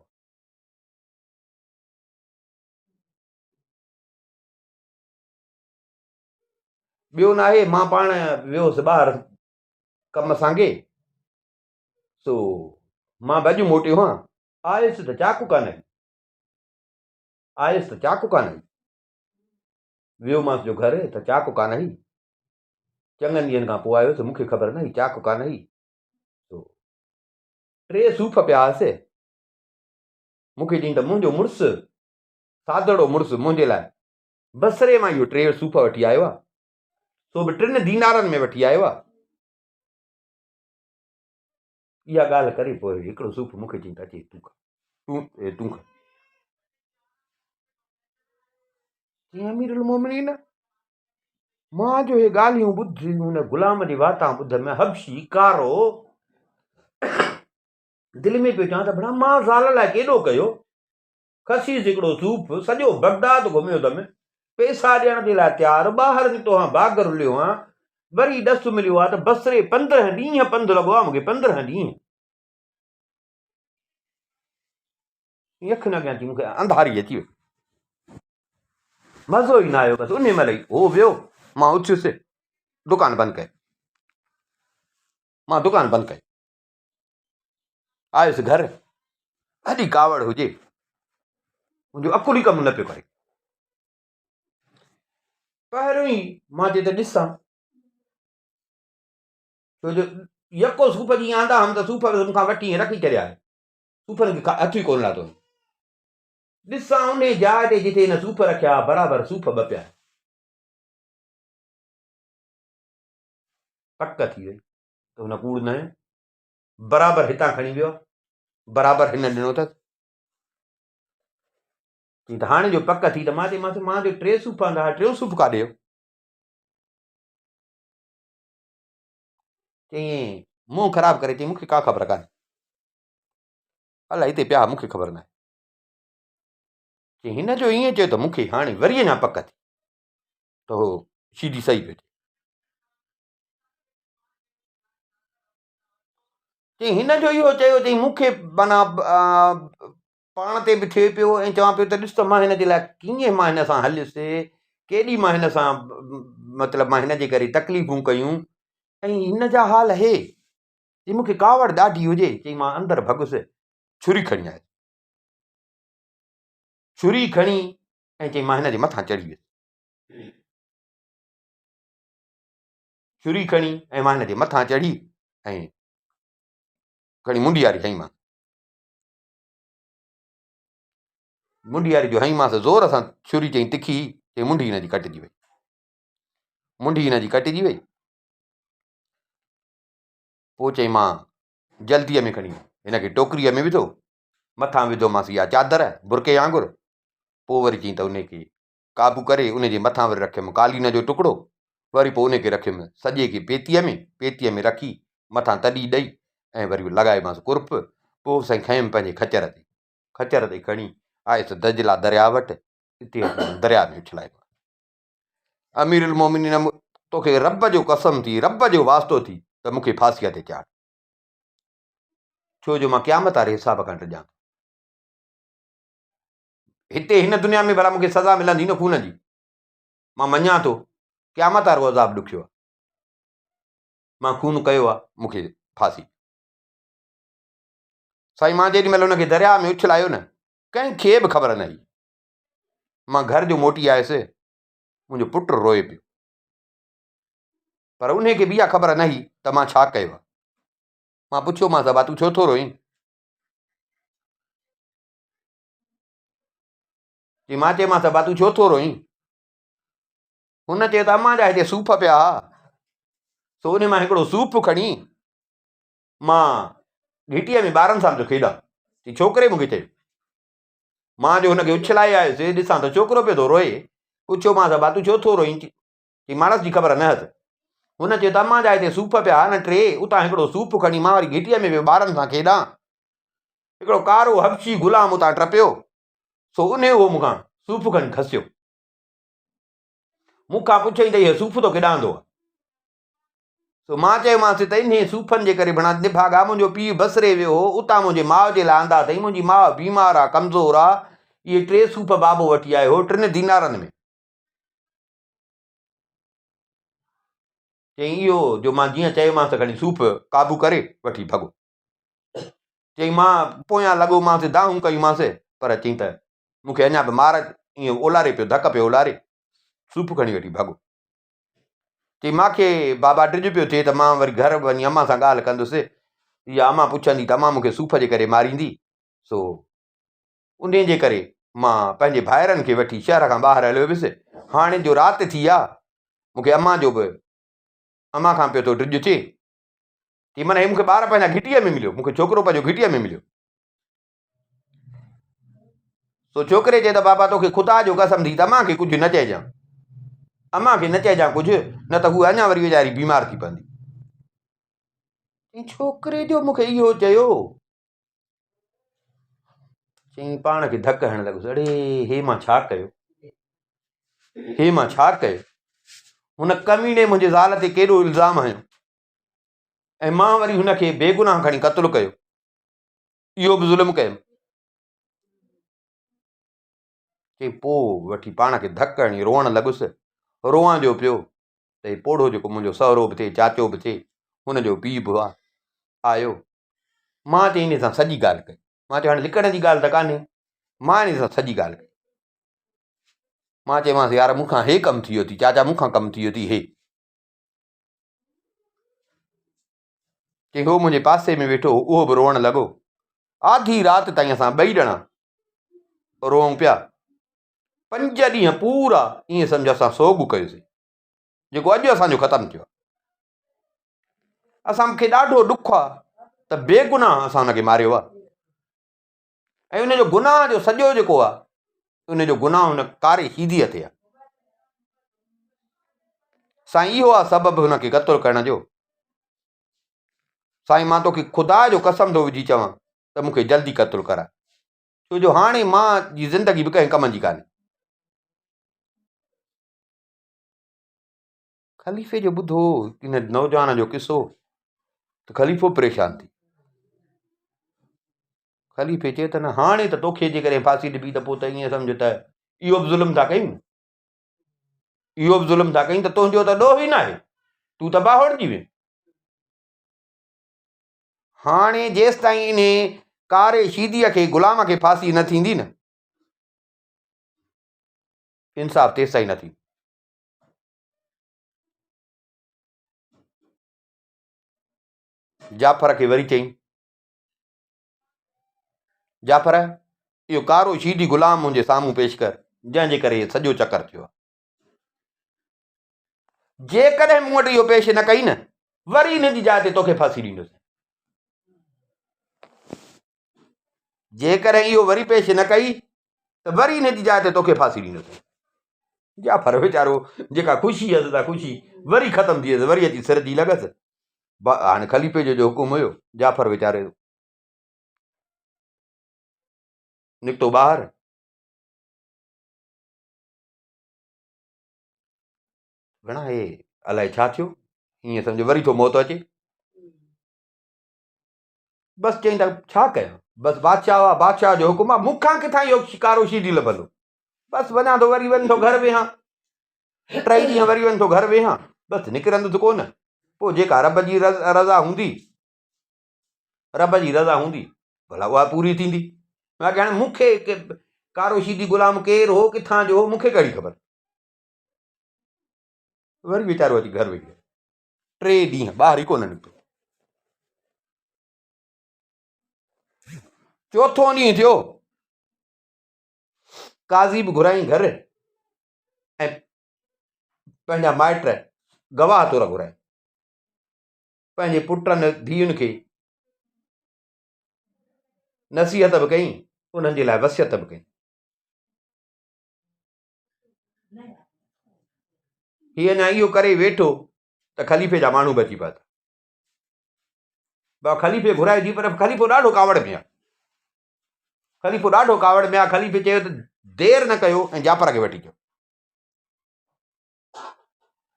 ॿियो न आहे, मां पाण वियोसि ॿाहिरि कम सां सो मां भॼु मोटियो हां, आयुसि त चाकू कान आई, वियोमांसि जो घर त चाकू कान आई। चङनि ॾींहंनि खां पोइ आयुसि, मूंखे ख़बर न हुई चाकू कान आई। 3 सूफ़ पिया हुआसि। मूंखे चई त मुंहिंजो मुड़ुसु, सादड़ो मुड़ुसु, मुंहिंजे लाइ बसरे मां इहो 3 सूफ़ वठी आयो आहे, सो बि 3 दीनारनि में वठी आयो आहे। इहा ॻाल्हि करे पोइ हिकिड़ो सूफ़ मूंखे चई त अचे तूं खा। चई अमीरुल मोमिनीन, मां जो हे ॻाल्हियूं ॿुधी, हुन गुलाम जी वार्ता ॿुध में हबशी कारो दिलि में पियो चवां त भला मां ज़ाल लाइ केॾो कयो। खसीस हिकिड़ो सूफ़, सॼो बगदाद घुमियो अथमि, पैसा ॾियण जे लाइ तयारु, ॿाहिरि निकितो हां, बाग़ रुलियो हां, वरी ॾस मिलियो आहे त बसरे 15 ॾींहं पंधु लॻो आहे मूंखे, 15 ॾींहं। यख न कयां थी, मूंखे अंधारी अची वई, मज़ो ई न आयो। बसि उन महिल ई हो वियो, मां उथियुसि, दुकान बंदि कई, मां दुकान बंदि कई, आयुसि घर। अॼु कावड़ हुजे, मुंहिंजो अकुल ई कमु न पियो करे। पहिरियों ई मां चयो त ॾिसां, छो जो यको सूफ़ जीअं आंदा हम त सूफ़ मूंखां वठी रखी छॾिया आहे, सूफ़नि खे हथ ई कोन लाथो। ॾिसां उन जाइ ते जिथे हिन सूफ़ रखिया बराबरि सूफ़ 2 पिया। पक थी वई त हुन कूड़ न आहे, बराबरि हितां खणी वियो, बराबरि हिन ॾिनो अथसि। चई त हाणे जो पक थी, त मां चयोमांसि मां जो 3 सूफ़ आंदा, 3 सूफ़ काॾे वियो? चई मुंहुं ख़राबु करे, चई मूंखे का ख़बर कान्हे, अलाए हिते पिया, मूंखे ख़बर न आहे। चई हिन जो ईअं चयो त मूंखे हाणे वरी अञा पक थी त हो सीधी सही पियो थिए। चई हिन जो इहो चयो, चई मूंखे माना पाण ते बि थिए पियो, ऐं चवां पियो त ॾिस त मां हिन जे लाइ कीअं मां हिन सां हलियुसि, केॾी मां हिन सां मतिलबु मां हिन जे करे तकलीफ़ूं कयूं, ऐं हिन जा हाल हे। चई मूंखे कावड़ ॾाढी हुजे, चई मां अंदरि भॻुसि, छुरी खणी आयुसि, छुरी खणी, ऐं चई मां हिन जे मथां चढ़ी वियुसि, छुरी खणी ऐं मां हिन जे मथां चढ़ी, ऐं खणी मुंडियारी हई मां, मुंडियारी जो हई मांसि ज़ोर सां, छुरी चई तिखी, चई मुंडी हिन जी कटिजी वई, मुंडी हिन जी कटिजी वई। पोइ चई मां जल्दीअ में खणी हिन खे टोकरीअ में विधो, मथां विधोमांसि इहा चादर बुरके वांगुरु, पोइ वरी चई त उन खे काबू करे उन जे मथां वरी रखियमि कालीन जो टुकड़ो, वरी पोइ उन खे रखियमि सॼे खे पेतीअ में रखी, मथां तॾी ॾेई, ऐं वरी लॻायोमांसि कुर्प। पोइ साईं खयमि पंहिंजे खचर ते खणी आयुसि दजला दरिया वटि, हिते दरिया में उछलायो। अमीरुल मोमिनीन, तोखे रब जो कसम थी, रब जो वास्तो थी, त मूंखे फांसीअ ते चाढ़, छो जो मां क़यामत वारे हिसाब खां टिॼां। हिते हिन दुनिया में भला मूंखे सज़ा मिलंदी न खून जी, मां मञां थो, क़यामत वारो अज़ाब ॾुखियो आहे, मां खून कयो आहे, मूंखे फांसी। साईं मां जेॾी महिल हुनखे दरिया में उछलायो न, कंहिंखे बि ख़बर न हुई। मां घर जो मोटी आयुसि, मुंहिंजो पुटु रोए पियो, पर उन खे बि इहा ख़बर न हुई त मां छा कयो आहे। मां पुछियोमांसि अबा तूं छो थो रोईं? चई मां चयोमांसि अबा तूं छो थो रोईं? हुन चयो त अम्मा जा हिते सूफ़ पिया, सो उन मां हिकिड़ो सूफ़ खणी मां घिटीअ में ॿारनि सां पियो खेॾां। चई छोकिरे मूंखे चयो, मां जो हुनखे उछलाए आयुसि, ॾिसां त छोकिरो पियो थो रोए। पुछियोमांसि अबा तूं छो थो रोईं? चई माणस जी ख़बर न हुअसि। हुन चयो त अम्मा जा हिते सूफ़ पिया न 3, उतां हिकिड़ो सूफ़ खणी मां वरी घिटीअ में वियो ॿारनि सां खेॾां, हिकिड़ो कारो हबशी गुलाम उतां टपियो, सो उन उहो मूंखां सूफ़ खणी खसियो, मूंखां पुछई त इहो सूफ़ तो केॾां वेंदो? सो मां चयोमांसि त इन सूफ़नि जे करे भणा निभागा मुंहिंजो पीउ बसरे वियो हो, उतां मुंहिंजे माउ जे लाइ आंदा अथई, मुंहिंजी माउ बीमार आहे, कमज़ोर आहे, इहे 3 सूफ़ बाबो वठी आयो हो 3 दीनारनि में। चई इहो जो मां जीअं चयोमांसि खणी सूफ़ क़ाबू करे वठी भॻो। चई मां पोयां लॻोमांसि दाहूं कयूंमांसि, पर चई त मूंखे अञा बि मार ईअं ओलारे पियो, धक पियो ओलारे, सूफ़ खणी वठी भॻो। चई मूंखे बाबा ड्रिज पियो थिए त मां वरी घर वञी अम्मा सां ॻाल्हि कंदुसि, इहा अम्मा पुछंदी त अम्मा मूंखे सूफ़ जे करे मारींदी, सो उन जे करे मां पंहिंजे भाइरनि खे वठी शहर खां ॿाहिरि हलियो हुयुसि। हाणे जो राति थी आहे, मूंखे अम्मा जो बि अम्मा खां पियो थो ड्रिज थिए, की माना हे मूंखे ॿार पंहिंजा घिटीअ में मिलियो, मूंखे छोकिरो पंहिंजो घिटीअ में मिलियो। सो छोकिरे चए त बाबा तोखे ख़ुदा जो कसम थी त अम्मा खे कुझु न चइजांइ, अम्मा खे न चइजांइ कुझु, न त हूअ अञा वरी वीचारी बीमार थी पवंदी। छोकिरे जो मूंखे इहो चयो, चई पाण खे धक हणण लॻुसि, अड़े हे मां छा कयो, हे मां छा कयो, हुन कमीने मुंहिंजे ज़ाल ते केॾो इल्ज़ाम हयो ऐं मां वरी हुनखे बेगुनाह खणी क़त्ल कयो, इहो बि ज़ुल्म कयुमि। चई पोइ वठी पाण खे धक हणी रोअण लॻुसि, रोअण जो पियो त हे पोड़ो जेको मुंहिंजो सहुरो बि थिए, चाचो बि थिए, हुनजो पीउ बि आहे, आयो। मां चई इन सां सॼी ॻाल्हि कई, मां चयो हाणे लिकण जी ॻाल्हि त कान्हे, मां इन सां सॼी ॻाल्हि कई। मां चयोमांसि यार मूंखां हे कमु थी वियो थी, चाचा मूंखां कमु थी वियो थी हे। चई हो मुंहिंजे पासे में वेठो, उहो बि रोअण लॻो। आधी राति ताईं असां 2 ॼणा रोऊं पिया, 5 ॾींहं पूरा ईअं सम्झ असां सोग कयोसीं, जेको अॼु असांजो ख़तमु थियो। असांखे ॾाढो ॾुख आहे त बेगुनाह असां हुनखे मारियो आहे, ऐं उनजो गुनाह जो सॼो जेको आहे, उनजो गुनाह हुन कारे शीदीअ ते आहे। साईं इहो आहे सबबु हुनखे क़त्ल करण जो। साईं मां तोखे ख़ुदा जो कसम थो विझी चवां त मूंखे जल्दी क़त्ल कराए, छो जो हाणे मां जी ज़िंदगी बि कंहिं कम जी कान्हे। ख़लीफ़े जो ॿुधो इन नौजवान जो किसो त ख़लीफ़ो परेशान थी। ख़लीफ़े चए त न हाणे त तोखे जे करे फांसी ॾिबी त पोइ त ईअं सम्झ त इहो बि ज़ुल्म था कयूं, इहो बि ज़ुल्म था कयूं, त तुंहिंजो त ॾोह ई न आहे, तूं त बाहुड़जी वे। हाणे जेसि ताईं इन कारे शीदीअ खे ग़ुलाम खे फांसी न थींदी न, इंसाफ़ तेसि ताईं न थींदो। जाफ़र खे वरी चई, जाफ़र इहो कारो शीदी ग़ुलाम मुंहिंजे साम्हूं पेश कर, जंहिंजे करे इहो सॼो चकर थियो आहे। जेकॾहिं मूं वटि इहो पेश न कई न, वरी हिन जी जाइ ते तोखे फांसी ॾींदुसि। जेकॾहिं इहो वरी पेश न कई त वरी हिन जी जाइ ते तोखे फांसी ॾींदुसि। जाफ़र वीचारो जेका ख़ुशी हुअसि त ख़ुशी वरी ख़तमु थी वियसि, वरी अची सिर जी लॻसि। हाणे ख़लीफ़े जो हुकुम हुयो, जाफ़र वीचारे निकितो ॿाहिरि। घणा हे अलाए छा थियो, ईअं सम्झो वरी थो मौत अचे। बसि चई त छा कयां, बसि बादशाह आहे, बादशाह जो हुकुम आहे, मूंखां किथां इहो शिकारो शीदी लभंदो। बसि वञा थो, वरी वञ थो घर वेहां, 3 ॾींहं वरी वञ थो घर वेहां, बसि निकिरंदुसि कोन। पोइ जेका रब जी रज़ा हूंदी, रब जी रज़ा हूंदी भला उहा पूरी थींदी। बाक़ी हाणे मूंखे कारो शीदी ग़ुलाम केरु हो, किथां जो हो, मूंखे कहिड़ी ख़बर। वरी वीचारो अची घर वेही रहियो, 3 ॾींहं ॿाहिरि ई कोन निकितो। 4थों ॾींहुं थियो, काज़ी बि घुराई घर, ऐं पंहिंजा माइट गवाह तौरु घुराए, पंहिंजे पुटनि धीअनि खे नसीहत बि कई, उन्हनि जे लाइ वसियत बि कई। हीअ अञा इहो करे वेठो त ख़लीफ़े जा माण्हू बि अची पिया। भाउ ख़लीफ़े घुराए थी, पर ख़लीफ़ो ॾाढो कावड़ में आहे, ख़लीफ़ो ॾाढो कावड़ में आहे। ख़लीफ़े चयो त देरि न कयो ऐं जाफ़र खे वठी अचो,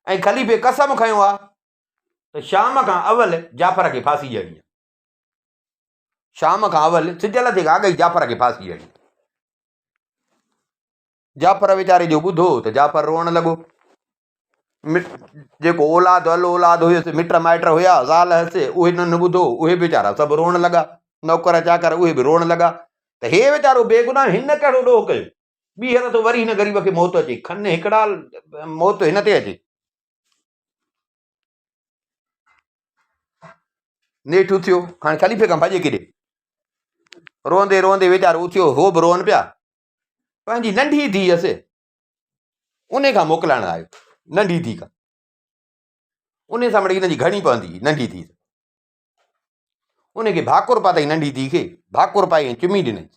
ऐं ख़लीफ़े कसम खयो आहे त शाम खां अवल जाफ़र खे फांसी ॾियणी आहे। शाम खां अवल सिजल ते अॻई जाफ़र खे फांसी ॾियणी। जाफ़र वीचारे जो ॿुधो त जाफ़र रोअण लॻो। जेको औलाद अल औलाद हुयुसि, मिट माइट हुया, ज़ाल हुअसि, उहे न ॿुधो, उहे वीचारा सभु रोअण लॻा। नौकर चाकर उहे बि रोअण लॻा त हे वीचारो बेगुनाह, हिन कहिड़ो ॾोह कयो। ॿीहर त वरी हिन ग़रीब खे मौत अचे, खन हिकिड़ा मौत हिन ते अचे। नेठि उथियो, हाणे ख़लीफ़े खां भॼे केॾे। रोंदे रोंदे वीचारो उथियो, हो बि रोअनि पिया। पंहिंजी नंढी धीउ हुअसि, उन खां मोकिलाइण आयो, नंढी धीउ खां। उन सां मिड़ई हिनजी घणी पवंदी नंढी धीउ। उनखे भाकुर पातई, नंढी धीउ खे भाकुर पाई, चुमी ॾिनई।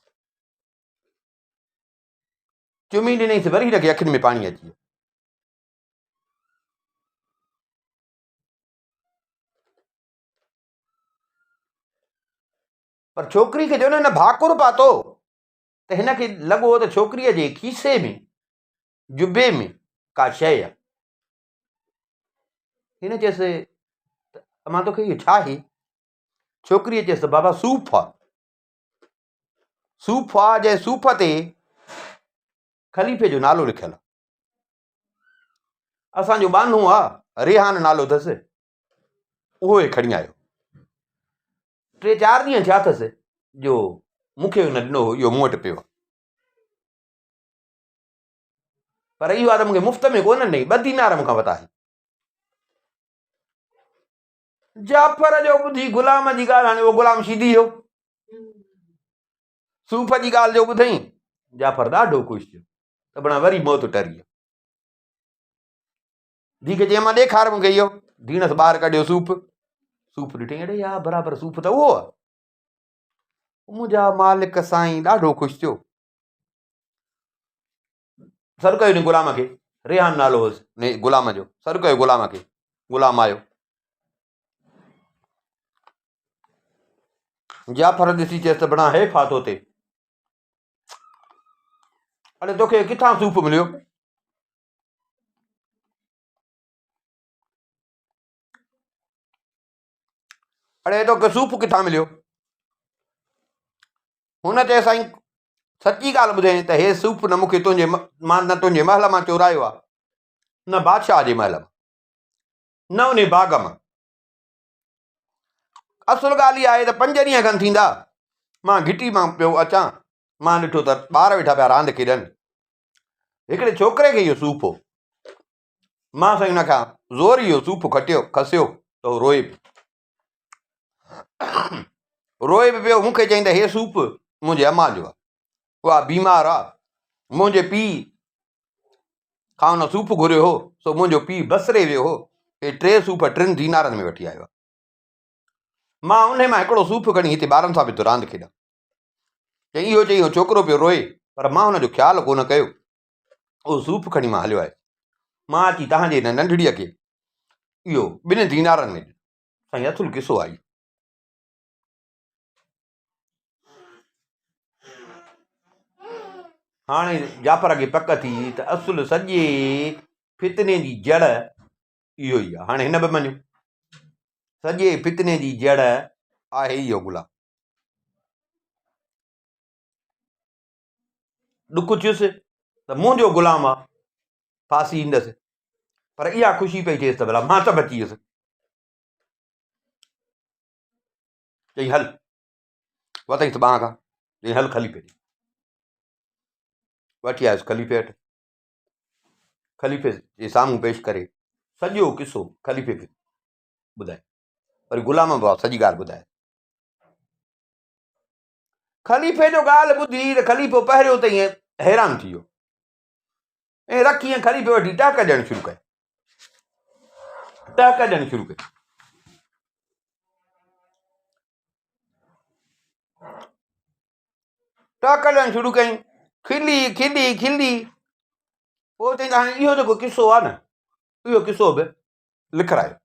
चुमी ॾिनईसि, वरी हिनखे अखियुनि में पाणी अची वियो। पर छोकिरी खे जो न भाकुर पातो त हिनखे लॻो त छोकिरीअ जे खीसे में, जुबे में का शइ आहे। हिन चयसि मां तोखे इहो छा आहे? छोकिरीअ चयसि बाबा सूफ़ आहे। सूफ़ आहे, जंहिं सूफ़ ते ख़लीफ़े जो नालो लिखियलु आहे। असांजो बानो आहे, रेहान नालो अथसि, उहो ई खणी आयो। 3-4 ॾींहं थिया अथसि जो मूंखे न ॾिनो हो, इहो मूं वटि पियो। पर इहो आहे त मूंखे मुफ़्त में कोन ॾिनई, 2 दीनार मूंखां वरिता। जाफ़र जो ॿुधी गुलाम जी ॻाल्हि, हाणे उहो गुलाम सीधी वियो। सूफ़ जी ॻाल्हि जो ॿुधई, जाफ़र ॾाढो ख़ुशि थियो त बणा वरी मौत टरी। धीउ खे चई मां ॾेखार मूंखे इहो। धीणसि ॿाहिरि कढियो सूफ़। सूफ़ ॾिठई, अड़े यार बराबरि सूफ़ त उहो आहे। मुंहिंजा मालिक साईं ॾाढो ख़ुशि थियो। सर कयो हिन गुलाम खे, रेहान नालो हुअसि गुलाम जो। सर कयो गुलाम खे, गुलाम आयो। जाफ़र ॾिसी चयसि त बणा हे फाथो थिए, अड़े तोखे किथां सूफ़ मिलियो? अड़े तोखे सूफ़ किथां मिलियो? हुन चयो साईं सची ॻाल्हि ॿुधाई त हे सूफ़ न मूंखे मां न तुंहिंजे महल मां चोरायो आहे, न बादशाह जे महल मां, न उन बाग़ मां। असुल ॻाल्हि इहा आहे त 5 ॾींहं खनि थींदा मां घिटी मां पियो अचां, मां ॾिठो त ॿार वेठा पिया रांदि खेॾनि। हिकिड़े छोकिरे खे इहो सूफ़ हो। मां साईं हुन खां ज़ोर इहो सूफ़ खसियो त उहो रोए रोए बि पियो। मूंखे चई त हे सूफ़ मुंहिंजे अम्मा जो आहे, उहा बीमार आहे। मुंहिंजे पीउ खां हुन सूफ़ घुरियो हो, सो मुंहिंजो पीउ बसरे वियो हो। हे 3 सूफ़ 3 दीनारनि में वठी आयो आहे। मां उन मां हिकिड़ो सूफ़ खणी हिते ॿारनि सां बि थो रांदि खेॾां। चई इहो चई, छोकिरो पियो रोए, पर मां हुनजो ख़्यालु कोन कयो। उहो सूफ़ खणी मां हलियो आहे। मां अची तव्हांजे हिन नंढड़ीअ खे इहो 2 दीनारनि में ॾिनो। साईं असुल किसो आहे। हाणे जाफ़र खे पक थी त असुल सॼे फितने जी जड़ इहो ई आहे। हाणे हिन बि मञियो, सॼे फितने जी जड़ आहे इहो गुलाम। ॾुख थियुसि त मुंहिंजो गुलाम आहे, फांसी ईंदसि। पर इहा ख़ुशी पई थिएसि त भला मां त बची वियुसि। चई हल, वतईसि ॿांह खां, चई हल ख़लीफ़े ॾे। वठी आयुसि ख़लीफ़े वटि। ख़लीफ़े जे साम्हूं पेश करे सॼो किसो ख़लीफ़े खे ॿुधाए। वरी गुलाम बि सॼी ॻाल्हि ॿुधाए। ख़लीफ़े जो ॻाल्हि ॿुधी त ख़लीफ़ो पहिरियों त ईअं हैरान थी वियो ऐं रखी ईअं ख़लीफ़े वठी टहक ॾियणु शुरू कई। टहक ॾियणु शुरू कई। टहक ॾियणु शुरू कई, खिली खिली खिली। पोइ चई हाणे इहो जेको किसो आहे न, इहो किसो बि लिखारायो।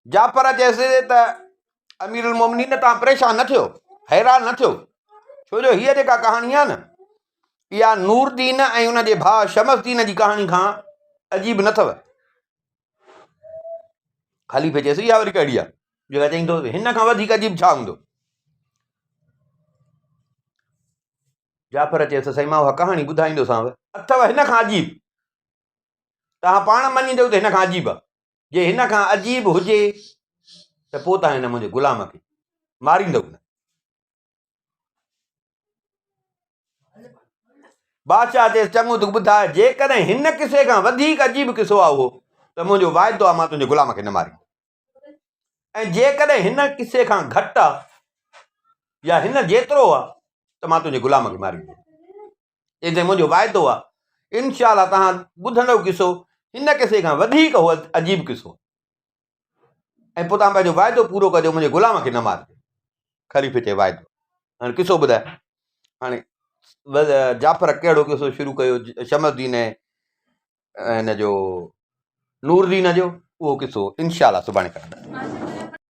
जाफ़र चयसि त अमीरुल मोमिनीन, तव्हां परेशान न थियो, हैरान न थियो, छो जो हीअ जेका कहाणी आहे न, इहा नूरदीन ऐं उन जे भाउ शमसदीन जी कहाणी खां अजीब न अथव। ख़लीफ़े चएसि इहा वरी कहिड़ी आहे जेका चईंदो हिन खां वधीक अजीब छा हूंदो। जाफ़र चएसि साईं मां उहा कहाणी ॿुधाईंदोसांव, अथव हिन खां अजीब, तव्हां पाण मञींदव त हिन खां अजीब आहे। जे हिन खां अजीब हुजे त पोइ तव्हां हिन मुंहिंजे ग़ुलाम खे मारींदव न। बादशाह चएसि चङो तूं ॿुधाए, जेकॾहिं हिन किसे खां वधीक अजीब किसो आहे उहो त मुंहिंजो वाइदो आहे मां तुंहिंजे ग़ुलाम खे न मारींदुमि, ऐं जेकॾहिं हिन किसे खां घटि आहे या हिन जेतिरो आहे त मां तुंहिंजे ग़ुलाम खे मारींदुमि। जंहिंजे मुंहिंजो वाइदो आहे इनशा अल्लाह तव्हां ॿुधंदव किसो हिन किसे खां वधीक उहो अजीब किसो, ऐं पोइ तव्हां पंहिंजो वाइदो पूरो कजो मुंहिंजे ग़ुलाम खे न मारिजो। ख़लीफ़े चए वाइदो। हाणे किसो ॿुधाए। हाणे जाफ़र कहिड़ो किसो शुरू कयो, शमसदीन ऐं हिन जो नूरदीन जो, उहो किसो इनशा अल्लाह सुभाणे कंदासीं।